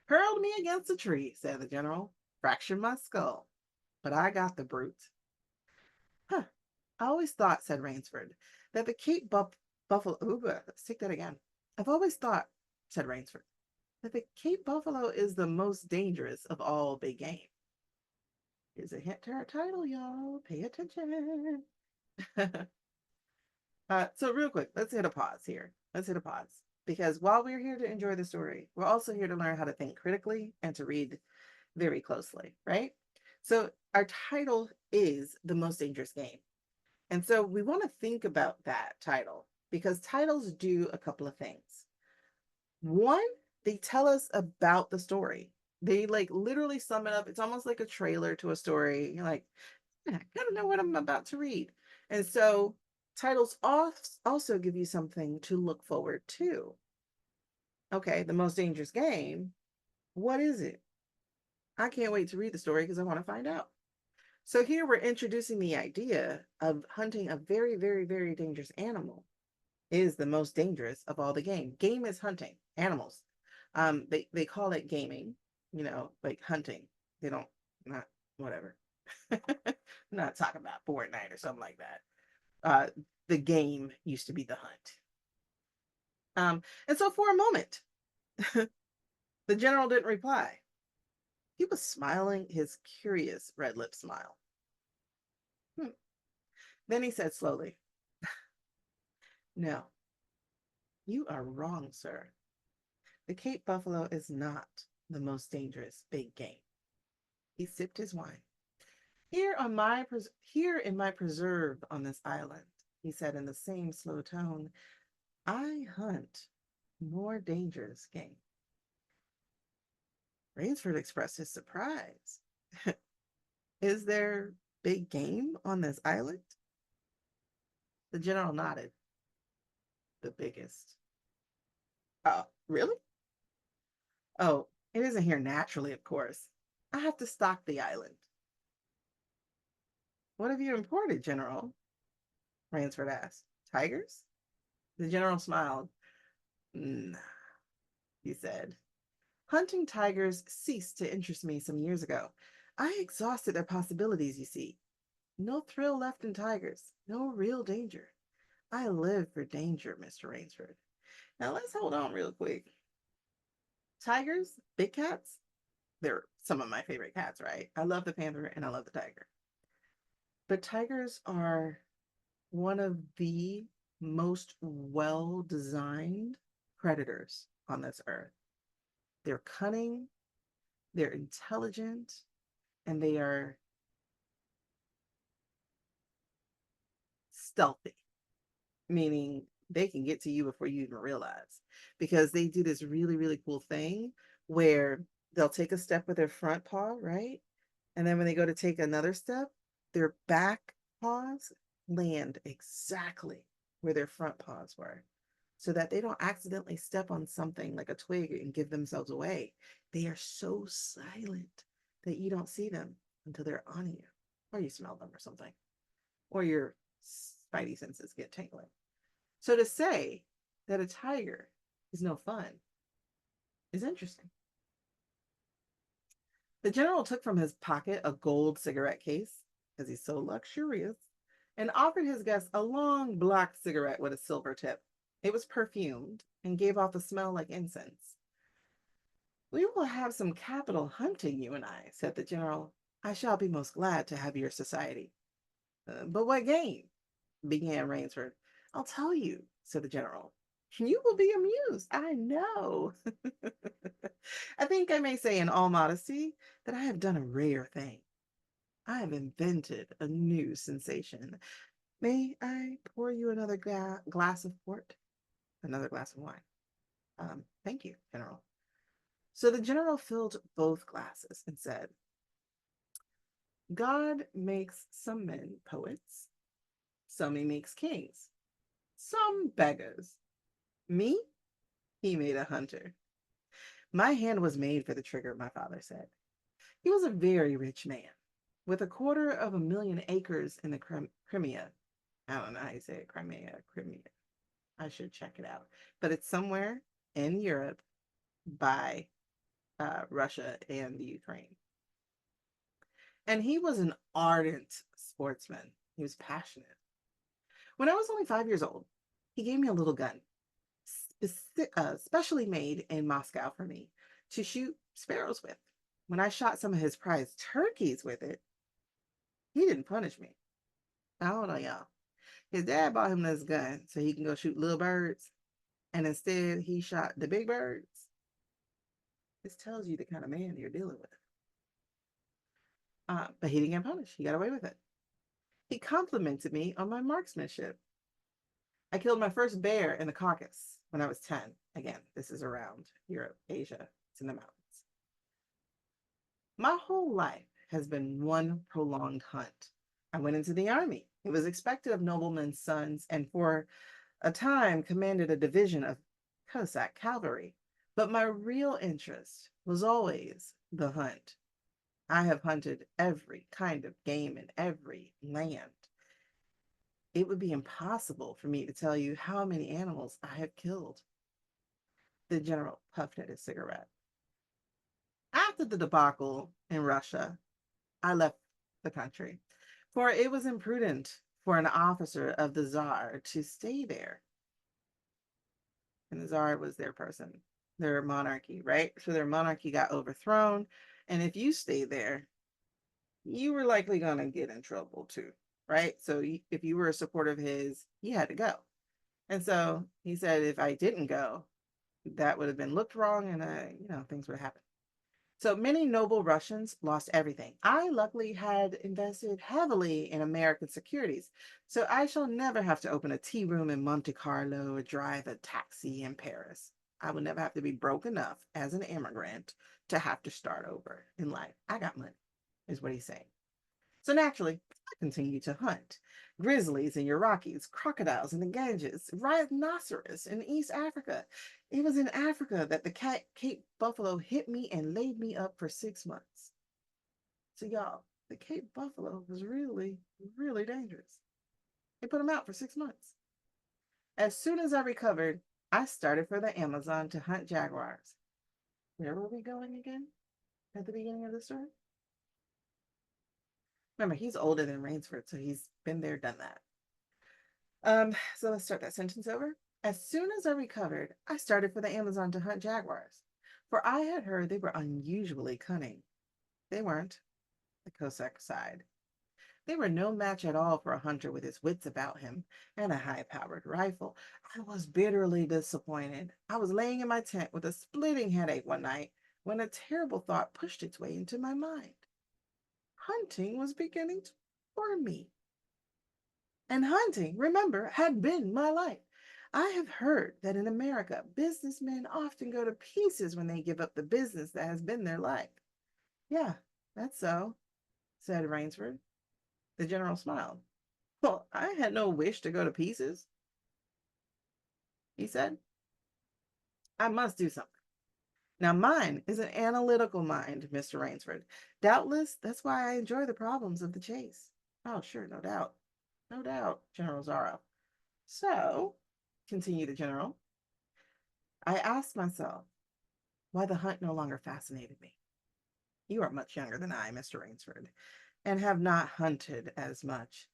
Hurled me against a tree, said the general. Fractured my skull. But I got the brute. Huh. I always thought, said Rainsford, that the Buffalo. Ooh, let's take that again. I've always thought, said Rainsford, that the Cape Buffalo is the most dangerous of all big game. Here's a hint to our title, y'all. Pay attention. So real quick, let's hit a pause here. Let's hit a pause. Because while we're here to enjoy the story, we're also here to learn how to think critically and to read very closely, right? So our title is The Most Dangerous Game. And so we want to think about that title because titles do a couple of things. One, they tell us about the story. They like literally sum it up. It's almost like a trailer to a story. You're like, I gotta know what I'm about to read. And so titles also give you something to look forward to. Okay, the most dangerous game. What is it? I can't wait to read the story because I want to find out. So here we're introducing the idea of hunting a very, very, very dangerous animal is the most dangerous of all the game. Game is hunting animals. They call it gaming, like hunting. They don't not whatever. I'm not talking about Fortnite or something like that. The game used to be the hunt. And so for a moment, the general didn't reply. He was smiling his curious red lip smile. Hmm. Then he said slowly, "No, you are wrong, sir. The Cape buffalo is not the most dangerous big game." He sipped his wine. Here in my preserve on this island," he said in the same slow tone, "I hunt more dangerous game." Rainsford expressed his surprise. "Is there big game on this island?" The general nodded. "The biggest." "Oh, really?" "Oh, it isn't here naturally, of course. I have to stock the island." "What have you imported, General?" Rainsford asked. "Tigers?" The general smiled. "Nah," he said. "Hunting tigers ceased to interest me some years ago. I exhausted their possibilities, you see. No thrill left in tigers, no real danger. I live for danger, Mr. Rainsford." Now let's hold on real quick. Tigers, big cats, they're some of my favorite cats, right? I love the panther and I love the tiger. But tigers are one of the most well designed predators on this earth. They're cunning, they're intelligent, and they are stealthy, meaning they can get to you before you even realize, because they do this really, really cool thing where they'll take a step with their front paw, right? And then when they go to take another step, their back paws land exactly where their front paws were, so that they don't accidentally step on something like a twig and give themselves away. They are so silent that you don't see them until they're on you, or you smell them or something, or your spidey senses get tingling. So to say that a tiger is no fun is interesting. The general took from his pocket a gold cigarette case, because he's so luxurious, and offered his guest a long black cigarette with a silver tip. It was perfumed and gave off a smell like incense. "We will have some capital hunting, you and I," said the general. "I shall be most glad to have your society." "But what game?" began Rainsford. "I'll tell you," said the general. "You will be amused, I know." "I think I may say in all modesty that I have done a rare thing. I have invented a new sensation. May I pour you another glass of port?" "Another glass of wine." Thank you, General." So the general filled both glasses and said, "God makes some men poets, some he makes kings, some beggars. Me, he made a hunter. My hand was made for the trigger," my father said. "He was a very rich man, with 250,000 acres in the Crimea." I don't know how you say it, Crimea. I should check it out. But it's somewhere in Europe by Russia and the Ukraine. And he was an ardent sportsman. He was passionate. When I was only 5 years old, he gave me a little gun, specially made in Moscow for me to shoot sparrows with. When I shot some of his prize turkeys with it, he didn't punish me. I don't know, y'all. His dad bought him this gun so he can go shoot little birds, and instead he shot the big birds. This tells you the kind of man you're dealing with. But he didn't get punished. He got away with it. He complimented me on my marksmanship. I killed my first bear in the Caucasus when I was 10. Again, this is around Europe, Asia. It's in the mountains. My whole life has been one prolonged hunt. I went into the army. It was expected of noblemen's sons, and for a time commanded a division of Cossack cavalry. But my real interest was always the hunt. I have hunted every kind of game in every land. It would be impossible for me to tell you how many animals I have killed. The general puffed at his cigarette. After the debacle in Russia, I left the country, for it was imprudent for an officer of the Tsar to stay there. And the Tsar was their person, their monarchy, right? So their monarchy got overthrown. And if you stayed there, you were likely going to get in trouble too. right? So if you were a supporter of his, you had to go. And so he said, if I didn't go, that would have been looked wrong and, things would have happened. So many noble Russians lost everything. I luckily had invested heavily in American securities, so I shall never have to open a tea room in Monte Carlo or drive a taxi in Paris. I will never have to be broke enough as an immigrant to have to start over in life. I got money, is what he's saying. So naturally, I continued to hunt. Grizzlies in Iraqis, crocodiles in the Ganges, rhinoceros in East Africa. It was in Africa that the Cape buffalo hit me and laid me up for 6 months. So y'all, the Cape buffalo was really, really dangerous. They put him out for 6 months. As soon as I recovered, I started for the Amazon to hunt jaguars. Where were we going again at the beginning of the story? Remember, he's older than Rainsford, so he's been there, done that. So let's start that sentence over. As soon as I recovered, I started for the Amazon to hunt jaguars, for I had heard they were unusually cunning. They weren't, the Cossack sighed. They were no match at all for a hunter with his wits about him and a high-powered rifle. I was bitterly disappointed. I was laying in my tent with a splitting headache one night when a terrible thought pushed its way into my mind. Hunting was beginning to bore me. And hunting, remember, had been my life. I have heard that in America, businessmen often go to pieces when they give up the business that has been their life. Yeah, that's so, said Rainsford. The general smiled. Well, I had no wish to go to pieces, he said. I must do something. Now, mine is an analytical mind, Mr. Rainsford. Doubtless, that's why I enjoy the problems of the chase. Oh, sure, no doubt. No doubt, General Zaroff. So, continued the general, I asked myself why the hunt no longer fascinated me. You are much younger than I, Mr. Rainsford, and have not hunted as much,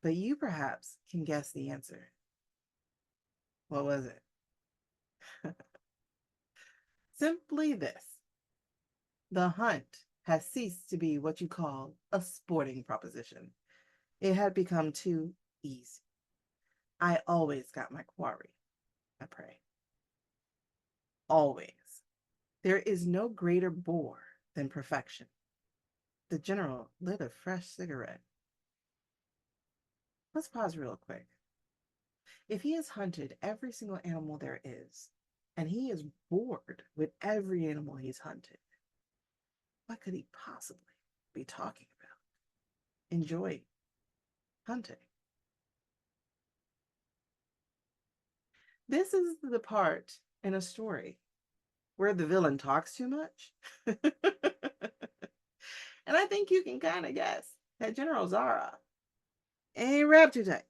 but you perhaps can guess the answer. What was it? Simply this. The hunt has ceased to be what you call a sporting proposition. It had become too easy. I always got my quarry, I pray. Always. There is no greater bore than perfection. The general lit a fresh cigarette. Let's pause real quick. If he has hunted every single animal there is, and he is bored with every animal he's hunted, what could he possibly be talking about? Enjoy hunting. This is the part in a story where the villain talks too much. And I think you can kind of guess that General Zara ain't wrapped too tight.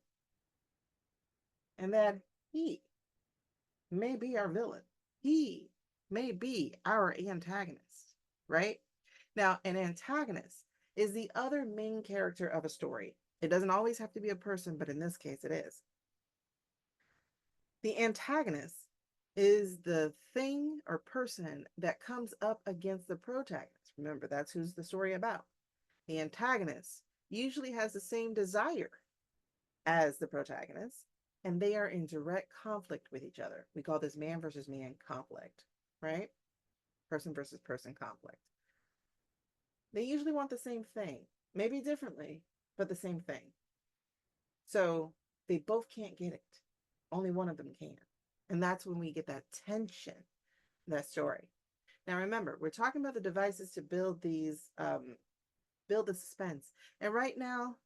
And that he may be our villain. He may be our antagonist, right? Now, an antagonist is the other main character of a story. It doesn't always have to be a person, but in this case, it is. The antagonist is the thing or person that comes up against the protagonist. Remember, that's who's the story about. The antagonist usually has the same desire as the protagonist, and they are in direct conflict with each other. We call this man versus man conflict, right? Person versus person conflict. They usually want the same thing, maybe differently, but the same thing. So they both can't get it. Only one of them can. And that's when we get that tension in that story. Now remember, we're talking about the devices to build these, build the suspense. And right now,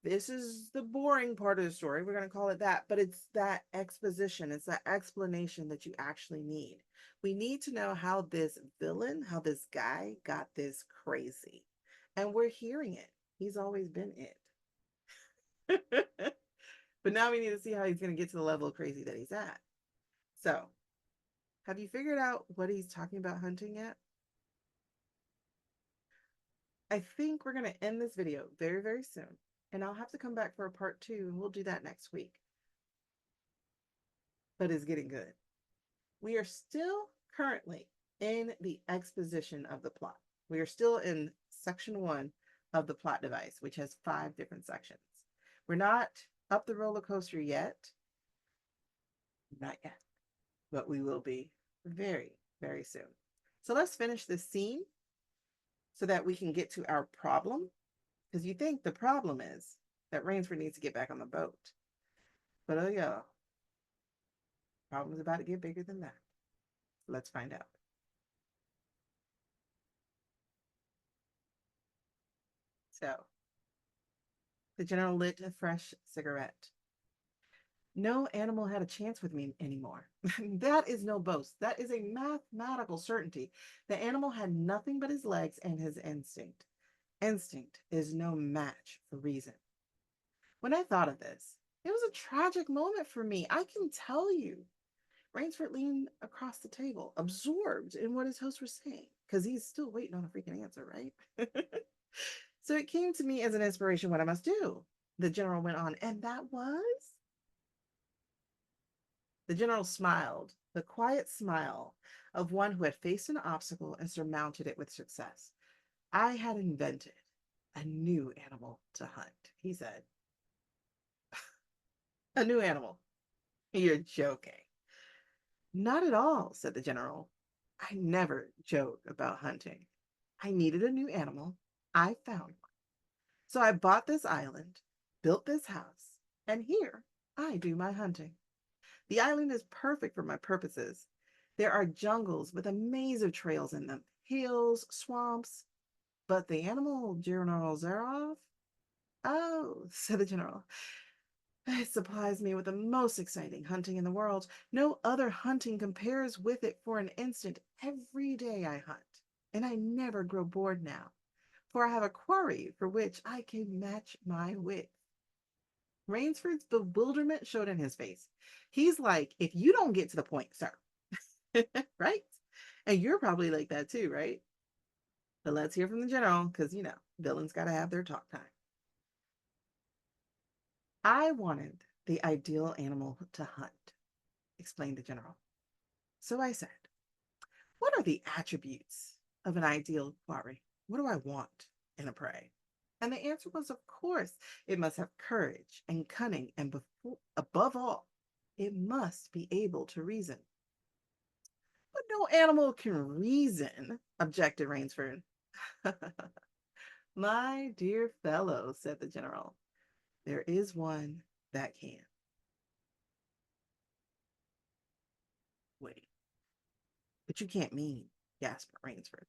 this is the boring part of the story. We're going to call it that, but it's that exposition. It's that explanation that you actually need. We need to know how this villain, how this guy got this crazy. And we're hearing it. He's always been it. But now we need to see how he's going to get to the level of crazy that he's at. So, have you figured out what he's talking about hunting yet? I think we're going to end this video very, very soon. And I'll have to come back for a part 2, and we'll do that next week. But it's getting good. We are still currently in the exposition of the plot. We are still in section 1 of the plot device, which has 5 different sections. We're not up the roller coaster yet. Not yet, but we will be very, very soon. So let's finish this scene so that we can get to our problem. Because you think the problem is that Rainsford needs to get back on the boat. But oh yeah, problem's about to get bigger than that. Let's find out. So the general lit a fresh cigarette. No animal had a chance with me anymore. That is no boast. That is a mathematical certainty. The animal had nothing but his legs and his instinct. Instinct is no match for reason. When I thought of this, it was a tragic moment for me. I can tell you. Rainsford leaned across the table, absorbed in what his host was saying, because he's still waiting on a freaking answer, right? So it came to me as an inspiration what I must do. The general went on, and that was? The general smiled, the quiet smile of one who had faced an obstacle and surmounted it with success. I had invented a new animal to hunt, he said. A new animal. You're joking. Not at all, said the general. I never joke about hunting. I needed a new animal. I found one. So I bought this island, built this house, and here I do my hunting. The island is perfect for my purposes. There are jungles with a maze of trails in them, hills, swamps. But the animal, General Zaroff? Oh, said the general. It supplies me with the most exciting hunting in the world. No other hunting compares with it for an instant. Every day I hunt, and I never grow bored now, for I have a quarry for which I can match my wit. Rainsford's bewilderment showed in his face. He's like, if you don't get to the point, sir, right? And you're probably like that too, right? But let's hear from the general, because, villains got to have their talk time. I wanted the ideal animal to hunt, explained the general. So I said, what are the attributes of an ideal quarry? What do I want in a prey? And the answer was, of course, it must have courage and cunning, and above all, it must be able to reason. But no animal can reason, objected Rainsford. My dear fellow, said the general, there is one that can. Wait, but you can't mean, gasped Rainsford.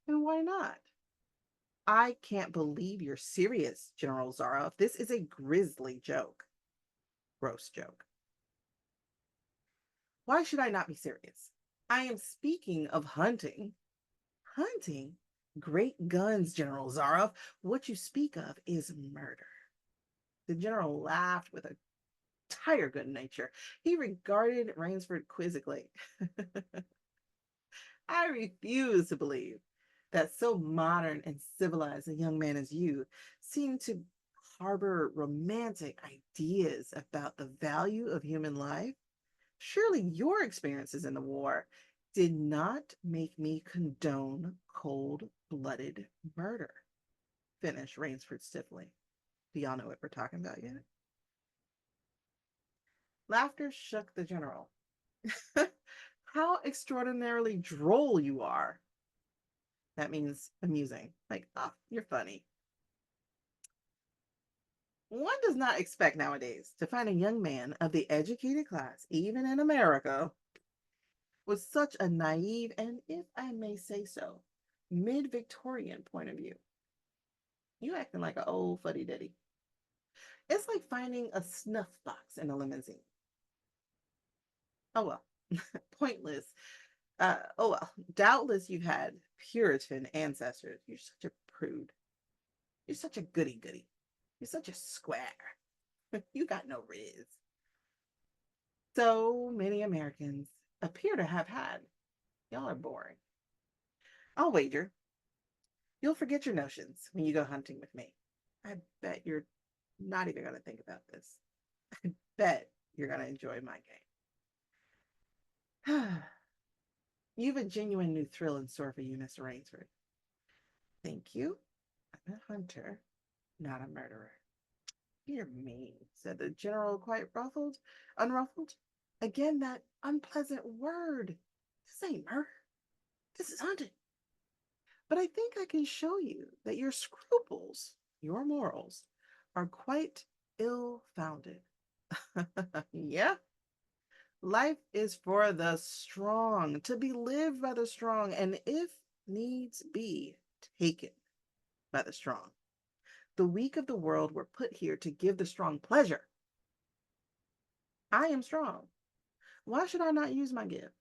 And why not? I can't believe you're serious, General Zaroff. This is a grisly joke. Gross joke. Why should I not be serious? I am speaking of hunting. Hunting? Great guns, General Zaroff. What you speak of is murder. The general laughed with a tire good nature. He regarded Rainsford quizzically. I refuse to believe that so modern and civilized a young man as you seem to harbor romantic ideas about the value of human life. Surely your experiences in the war did not make me condone cold-blooded murder. Finished Rainsford stiffly. Do y'all know what we're talking about yet? Laughter shook the general. How extraordinarily droll you are. That means amusing. Like, oh, you're funny. One does not expect nowadays to find a young man of the educated class, even in America, with such a naive and, if I may say so, mid-Victorian point of view. You acting like an old fuddy-duddy. It's like finding a snuff box in a limousine. Oh well, pointless. Oh well, doubtless you've had Puritan ancestors. You're such a prude. You're such a goody-goody. You're such a square. You got no riz. So many Americans appear to have had. Y'all are boring. I'll wager you'll forget your notions when you go hunting with me. I bet you're not even going to think about this. I bet you're going to enjoy my game. You've a genuine new thrill in store for you, Mr. Rainsford. Thank you. I'm a hunter, not a murderer. Dear me, said the general, quite unruffled. Again, that unpleasant word. This ain't murder. This is hunting. But I think I can show you that your scruples, your morals, are quite ill founded. Yeah, life is for the strong, to be lived by the strong, and if needs be, taken by the strong. The weak of the world were put here to give the strong pleasure. I am strong. Why should I not use my gift?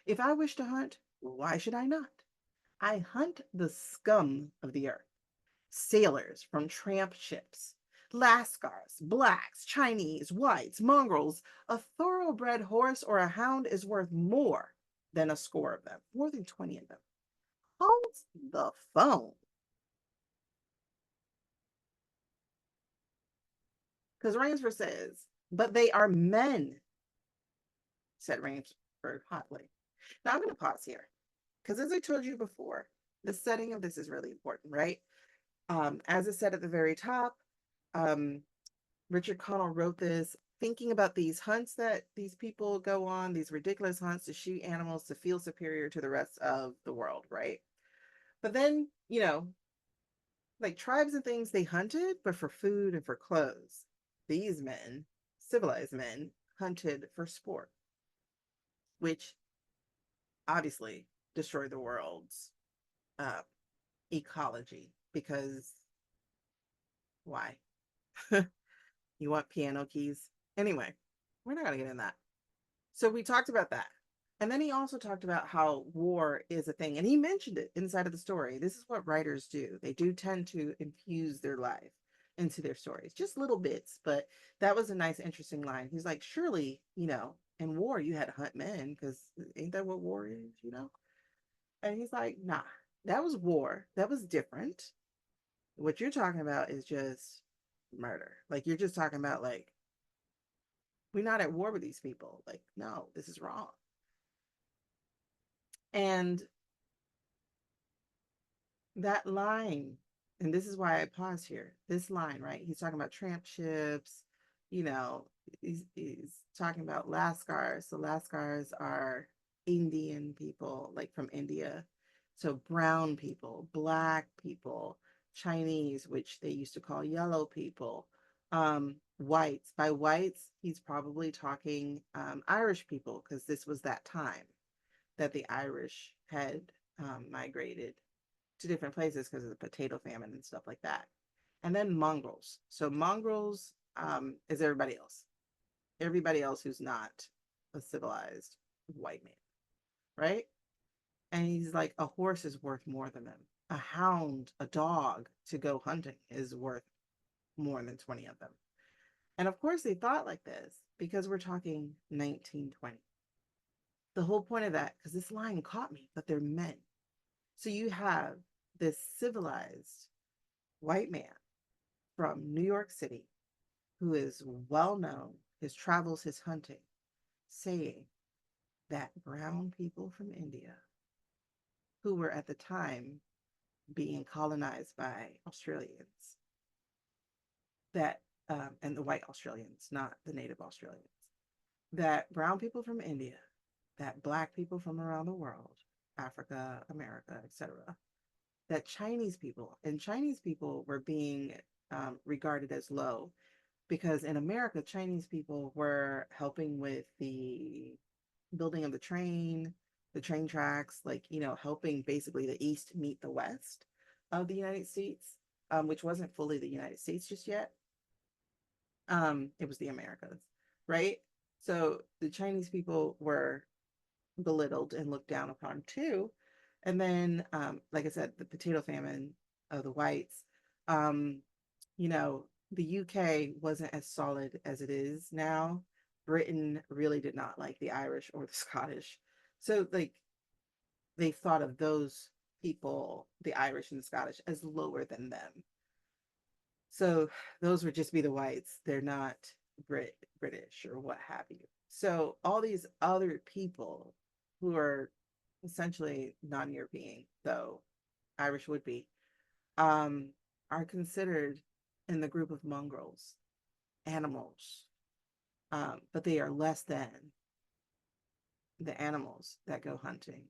If I wish to hunt, why should I not? I hunt the scum of the earth, sailors from tramp ships, lascars, blacks, Chinese, whites, mongrels. A thoroughbred horse or a hound is worth more than a score of them, more than 20 of them. Hold the phone. Because Rainsford says, but they are men, said Rainsford hotly. Now I'm going to pause here because, as I told you before, the setting of this is really important, right? As I said at the very top, um, Richard Connell wrote this thinking about these hunts that these people go on, these ridiculous hunts to shoot animals to feel superior to the rest of the world, right? But then, like tribes and things, they hunted, but for food and for clothes. These men, civilized men, hunted for sport, which obviously destroyed the world's uh, ecology because why? You want piano keys? Anyway, we're not going to get in that. So we talked about that. And then he also talked about how war is a thing. And he mentioned it inside of the story. This is what writers do. They do tend to infuse their life into their stories, just little bits. But that was a nice, interesting line. He's like, surely, in war, you had to hunt men because ain't that what war is? And he's like, nah, that was war. That was different. What you're talking about is just murder. Like, you're just talking about, like, we're not at war with these people. Like, no, this is wrong. And that line, and this is why I pause here. This line, right? He's talking about tramp ships, you know, he's talking about Lascars. So Lascars are Indian people, like from India. So brown people, black people, Chinese, which they used to call yellow people, whites. By whites, he's probably talking Irish people, because this was that time that the Irish had migrated to different places because of the potato famine and stuff like that. And then mongrels. So mongrels is everybody else who's not a civilized white man, right? And he's like, a horse is worth more than them. A hound, a dog to go hunting is worth more than 20 of them. And of course, they thought like this because we're talking 1920. The whole point of that, because this line caught me, but they're men. So you have this civilized white man from New York City who is well known, his travels, his hunting, saying that brown people from India, who were at the time being colonized by Australians, that and the white Australians, not the native Australians, that brown people from India, that black people from around the world, Africa, America, etc., that Chinese people were being regarded as low because in America, Chinese people were helping with the building of the train tracks, like, helping basically the East meet the West of the United States, which wasn't fully the United States just yet. It was the Americas, right? So the Chinese people were belittled and looked down upon too. And then, like I said, the potato famine of the whites, um, the UK wasn't as solid as it is now. Britain really did not like the Irish or the Scottish. So, like, they thought of those people, the Irish and the Scottish, as lower than them. So those would just be the whites. They're not British or what have you. So all these other people who are essentially non-European, though Irish would be, um, are considered in the group of mongrels, animals, but they are less than the animals that go hunting,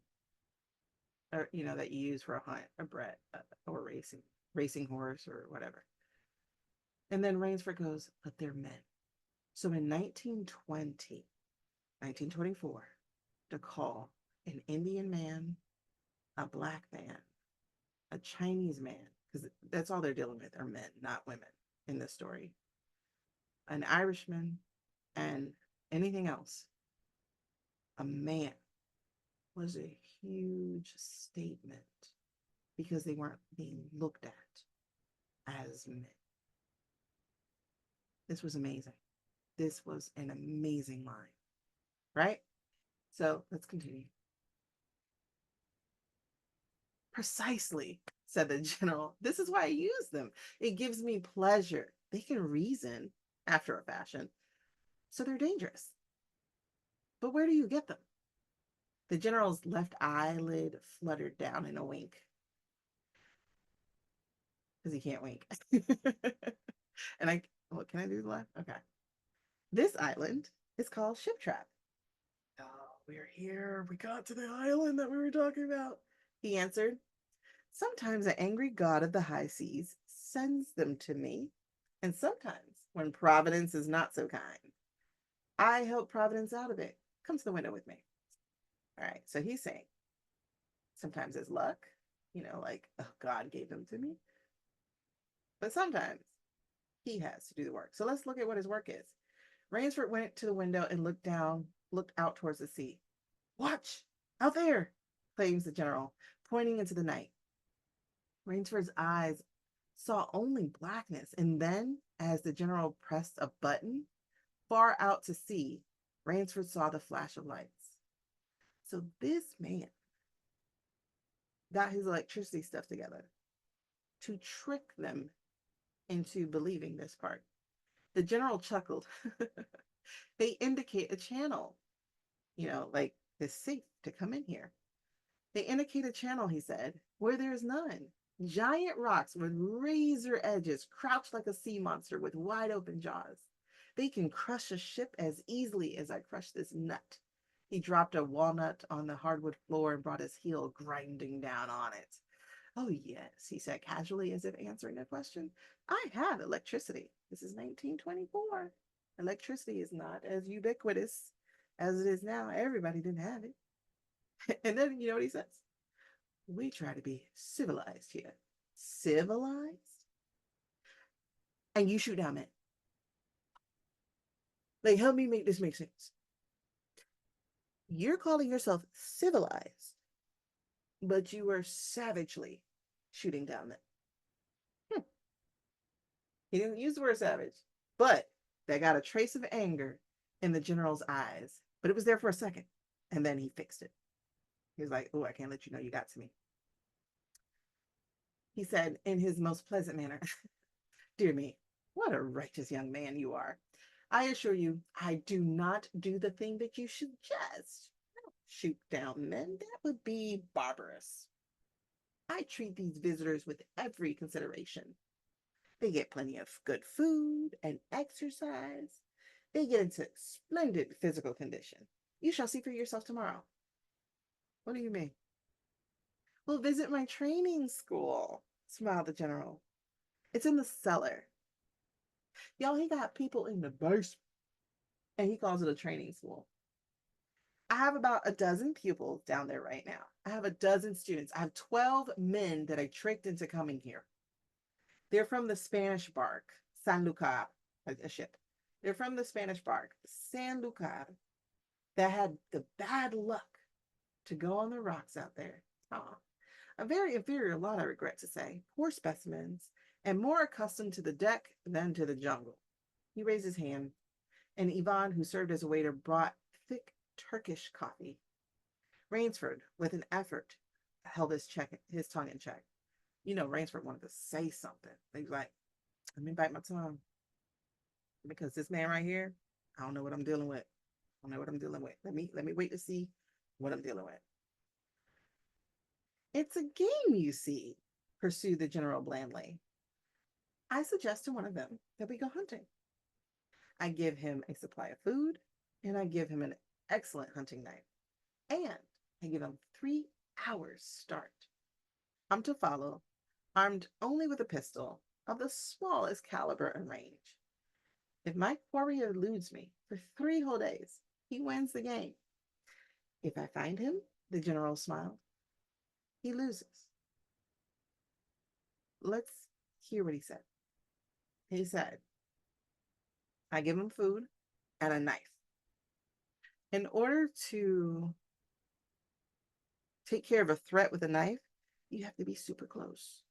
or that you use for a hunt, a bred, or racing horse or whatever. And then Rainsford goes, but they're men. So in 1920, 1924, to call an Indian man, a black man, a Chinese man, because that's all they're dealing with are men, not women in this story, an Irishman, and anything else, a man, was a huge statement because they weren't being looked at as men. This was amazing. This was an amazing line, right? So let's continue. Precisely, said the general. This is why I use them. It gives me pleasure. They can reason after a fashion, so they're dangerous. But where do you get them? The general's left eyelid fluttered down in a wink, because he can't wink. And what can I do left? Okay. This island is called Ship Trap. Oh, we're here. We got to the island that we were talking about, he answered. Sometimes an angry god of the high seas sends them to me, and sometimes, when Providence is not so kind, I help Providence out of it. Come to the window with me. All right, so he's saying sometimes it's luck, like, oh, God gave them to me. But sometimes he has to do the work. So let's look at what his work is. Rainsford went to the window and looked out towards the sea. Watch, out there, claims the general, pointing into the night. Rainsford's eyes saw only blackness, and then, as the general pressed a button, far out to sea, Rainsford saw the flash of lights. So this man got his electricity stuff together to trick them into believing this part. The general chuckled. They indicate a channel, like it's safe to come in here. They indicate a channel, he said, where there's none. Giant rocks with razor edges crouch like a sea monster with wide open jaws. They can crush a ship as easily as I crush this nut. He dropped a walnut on the hardwood floor and brought his heel grinding down on it. Oh, yes, he said casually as if answering a question. I have electricity. This is 1924. Electricity is not as ubiquitous as it is now. Everybody didn't have it. And then you know what he says? We try to be civilized here. Civilized? And you shoot down men. Like, help me make this make sense. You're calling yourself civilized, but you were savagely shooting down men. He didn't use the word savage, but they got a trace of anger in the general's eyes. But it was there for a second, and then he fixed it. He was like, oh, I can't let you know you got to me. He said in his most pleasant manner, dear me, what a righteous young man you are. I assure you, I do not do the thing that you suggest. I don't shoot down men. That would be barbarous. I treat these visitors with every consideration. They get plenty of good food and exercise. They get into splendid physical condition. You shall see for yourself tomorrow. What do you mean? Well, visit my training school, smiled the general. It's in the cellar. Y'all, he got people in the basement, and he calls it a training school. I have about a dozen pupils down there right now. I have a dozen students. I have 12 men that I tricked into coming here. They're from the Spanish bark, San Lucar, a ship. They're from the Spanish bark, San Lucar, that had the bad luck to go on the rocks out there. Oh, a very inferior lot, I regret to say. Poor specimens, and more accustomed to the deck than to the jungle. He raised his hand, and Ivan, who served as a waiter, brought thick Turkish coffee. Rainsford, with an effort, held his tongue in check. Rainsford wanted to say something. He was like, let me bite my tongue. Because this man right here, I don't know what I'm dealing with. I don't know what I'm dealing with. Let me wait to see what I'm dealing with. It's a game, you see. pursued the general blandly. I suggest to one of them that we go hunting. I give him a supply of food, and I give him an excellent hunting knife, and I give him 3 hours start. I'm to follow, armed only with a pistol of the smallest caliber and range. If my quarry eludes me for 3 whole days, he wins the game. If I find him, the general smiled, he loses. Let's hear what he said. He said, I give him food and a knife. In order to take care of a threat with a knife, you have to be super close.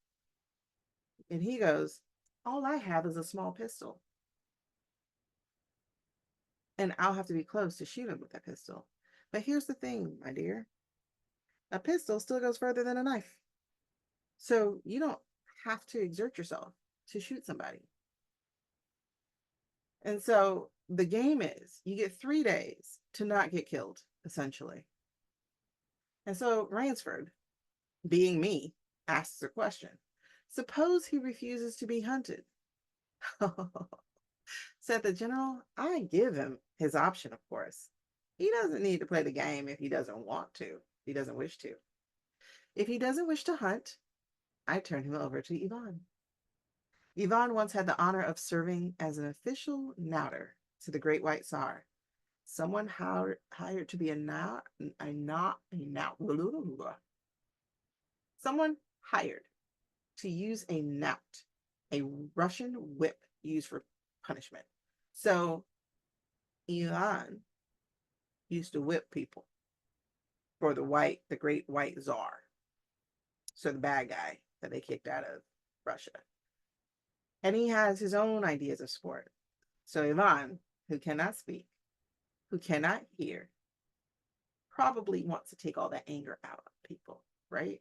And he goes, all I have is a small pistol. And I'll have to be close to shoot him with that pistol. But here's the thing, my dear. A pistol still goes further than a knife. So you don't have to exert yourself to shoot somebody. And so the game is you get 3 days to not get killed, essentially. And so Rainsford, being me, asks a question. Suppose he refuses to be hunted. Said the general, I give him his option, of course. He doesn't need to play the game if he doesn't want to, he doesn't wish to. If he doesn't wish to hunt, I turn him over to Yvonne. Yvonne once had the honor of serving as an official nouter to the Great White Tsar. Someone hired to be someone hired to use a knout, a Russian whip used for punishment. So Yvonne used to whip people for the Great White Tsar. So the bad guy that they kicked out of Russia. And he has his own ideas of sport. So Yvonne, who cannot speak, who cannot hear, probably wants to take all that anger out of people, right?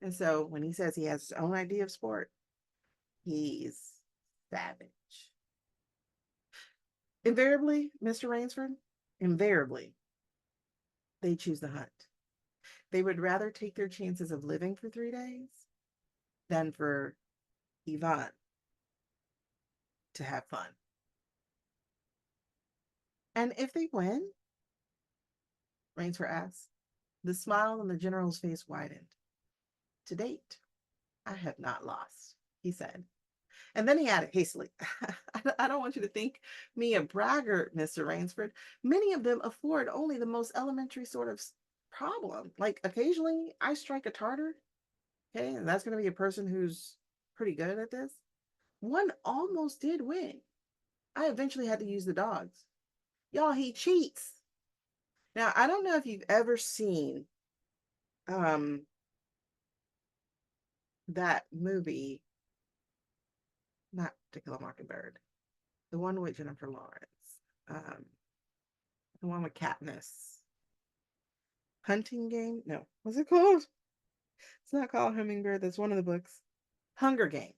And so when he says he has his own idea of sport, he's savage. Invariably, Mr. Rainsford, invariably, they choose the hunt. They would rather take their chances of living for 3 days than for Yvonne to have fun. And if they win, Rainsford asks, the smile on the general's face widened. To date, I have not lost, he said. And then he added hastily, I don't want you to think me a braggart, Mr. Rainsford. Many of them afford only the most elementary sort of problem. Like occasionally I strike a tartar, okay, and that's going to be a person who's pretty good at this. One almost did win. I eventually had to use the dogs. Y'all, he cheats. Now, I don't know if you've ever seen that movie, not To Kill a Mockingbird, the one with Jennifer Lawrence, the one with Katniss. Hunting Game? No. What's it called? It's not called Hummingbird. That's one of the books. Hunger Games.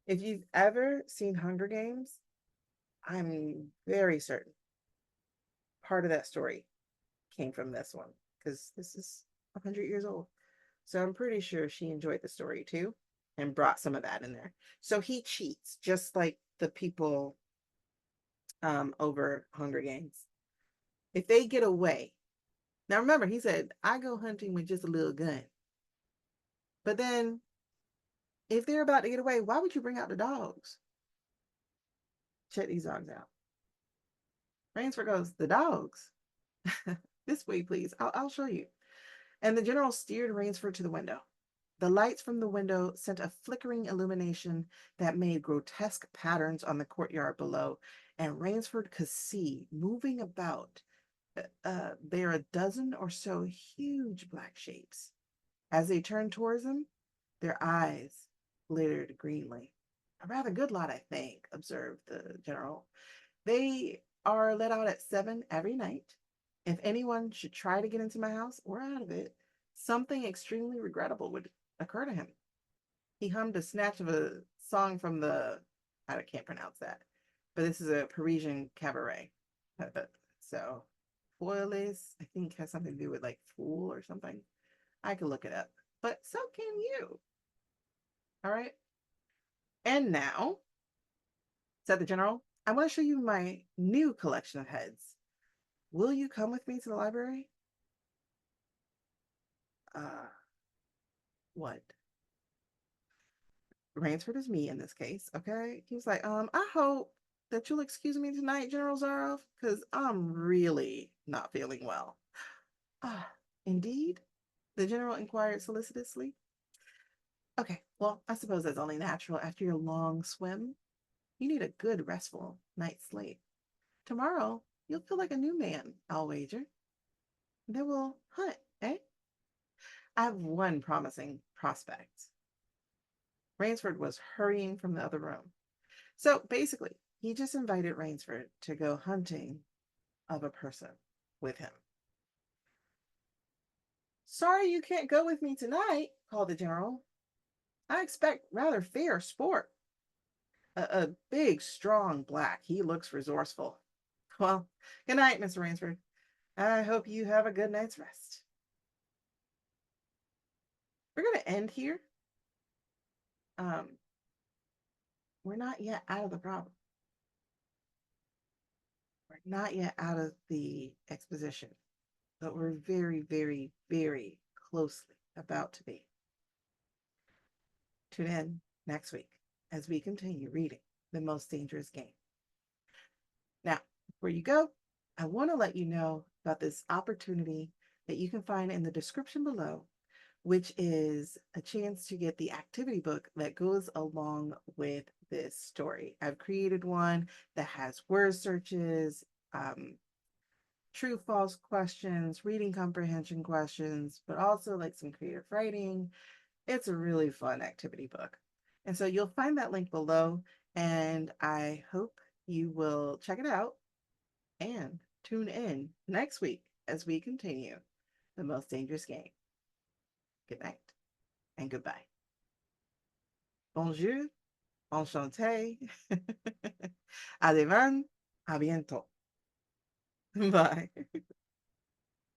If you've ever seen Hunger Games, I'm very certain part of that story came from this one because this is 100 years old. So I'm pretty sure she enjoyed the story too and brought some of that in there. So he cheats just like the people over Hunger Games. If they get away, now remember, he said, I go hunting with just a little gun. But then if they're about to get away, why would you bring out the dogs? Check these dogs out. Rainsford goes, the dogs? This way, please. I'll show you. And the general steered Rainsford to the window. The lights from the window sent a flickering illumination that made grotesque patterns on the courtyard below, and Rainsford could see, moving about, there a dozen or so huge black shapes. As they turned towards him, their eyes glittered greenly. A rather good lot, I think, observed the general. They are let out at 7 every night. If anyone should try to get into my house or out of it, something extremely regrettable would occur to him. He hummed a snatch of a song from I can't pronounce that, but this is a Parisian cabaret. So, Foilis, I think, has something to do with like fool or something. I could look it up, but so can you. All right. And now, said the general, I want to show you my new collection of heads. Will you come with me to the library? Uh, what? Rainsford is me in this case, okay? He was like, I hope that you'll excuse me tonight, General Zaroff, because I'm really not feeling well. Ah, indeed? The general inquired solicitously. Okay, well, I suppose that's only natural after your long swim. You need a good, restful night's sleep. Tomorrow, you'll feel like a new man, I'll wager. Then we'll hunt, eh? I have one promising prospect. Rainsford was hurrying from the other room. So basically, he just invited Rainsford to go hunting of a person with him. Sorry you can't go with me tonight, called the general. I expect rather fair sport. A big, strong black. He looks resourceful. Well, good night, Mr. Rainsford. I hope you have a good night's rest. We're going to end here. We're not yet out of the problem. We're not yet out of the exposition, but we're very, very, very closely about to be. Tune in next week as we continue reading The Most Dangerous Game. Now, before you go, I want to let you know about this opportunity that you can find in the description below, which is a chance to get the activity book that goes along with this story. I've created one that has word searches, true false questions, reading comprehension questions, but also like some creative writing. It's a really fun activity book. And so you'll find that link below, and I hope you will check it out and tune in next week as we continue The Most Dangerous Game. Good night and goodbye. Bonjour, enchanté, adevan, a bientôt. Bye.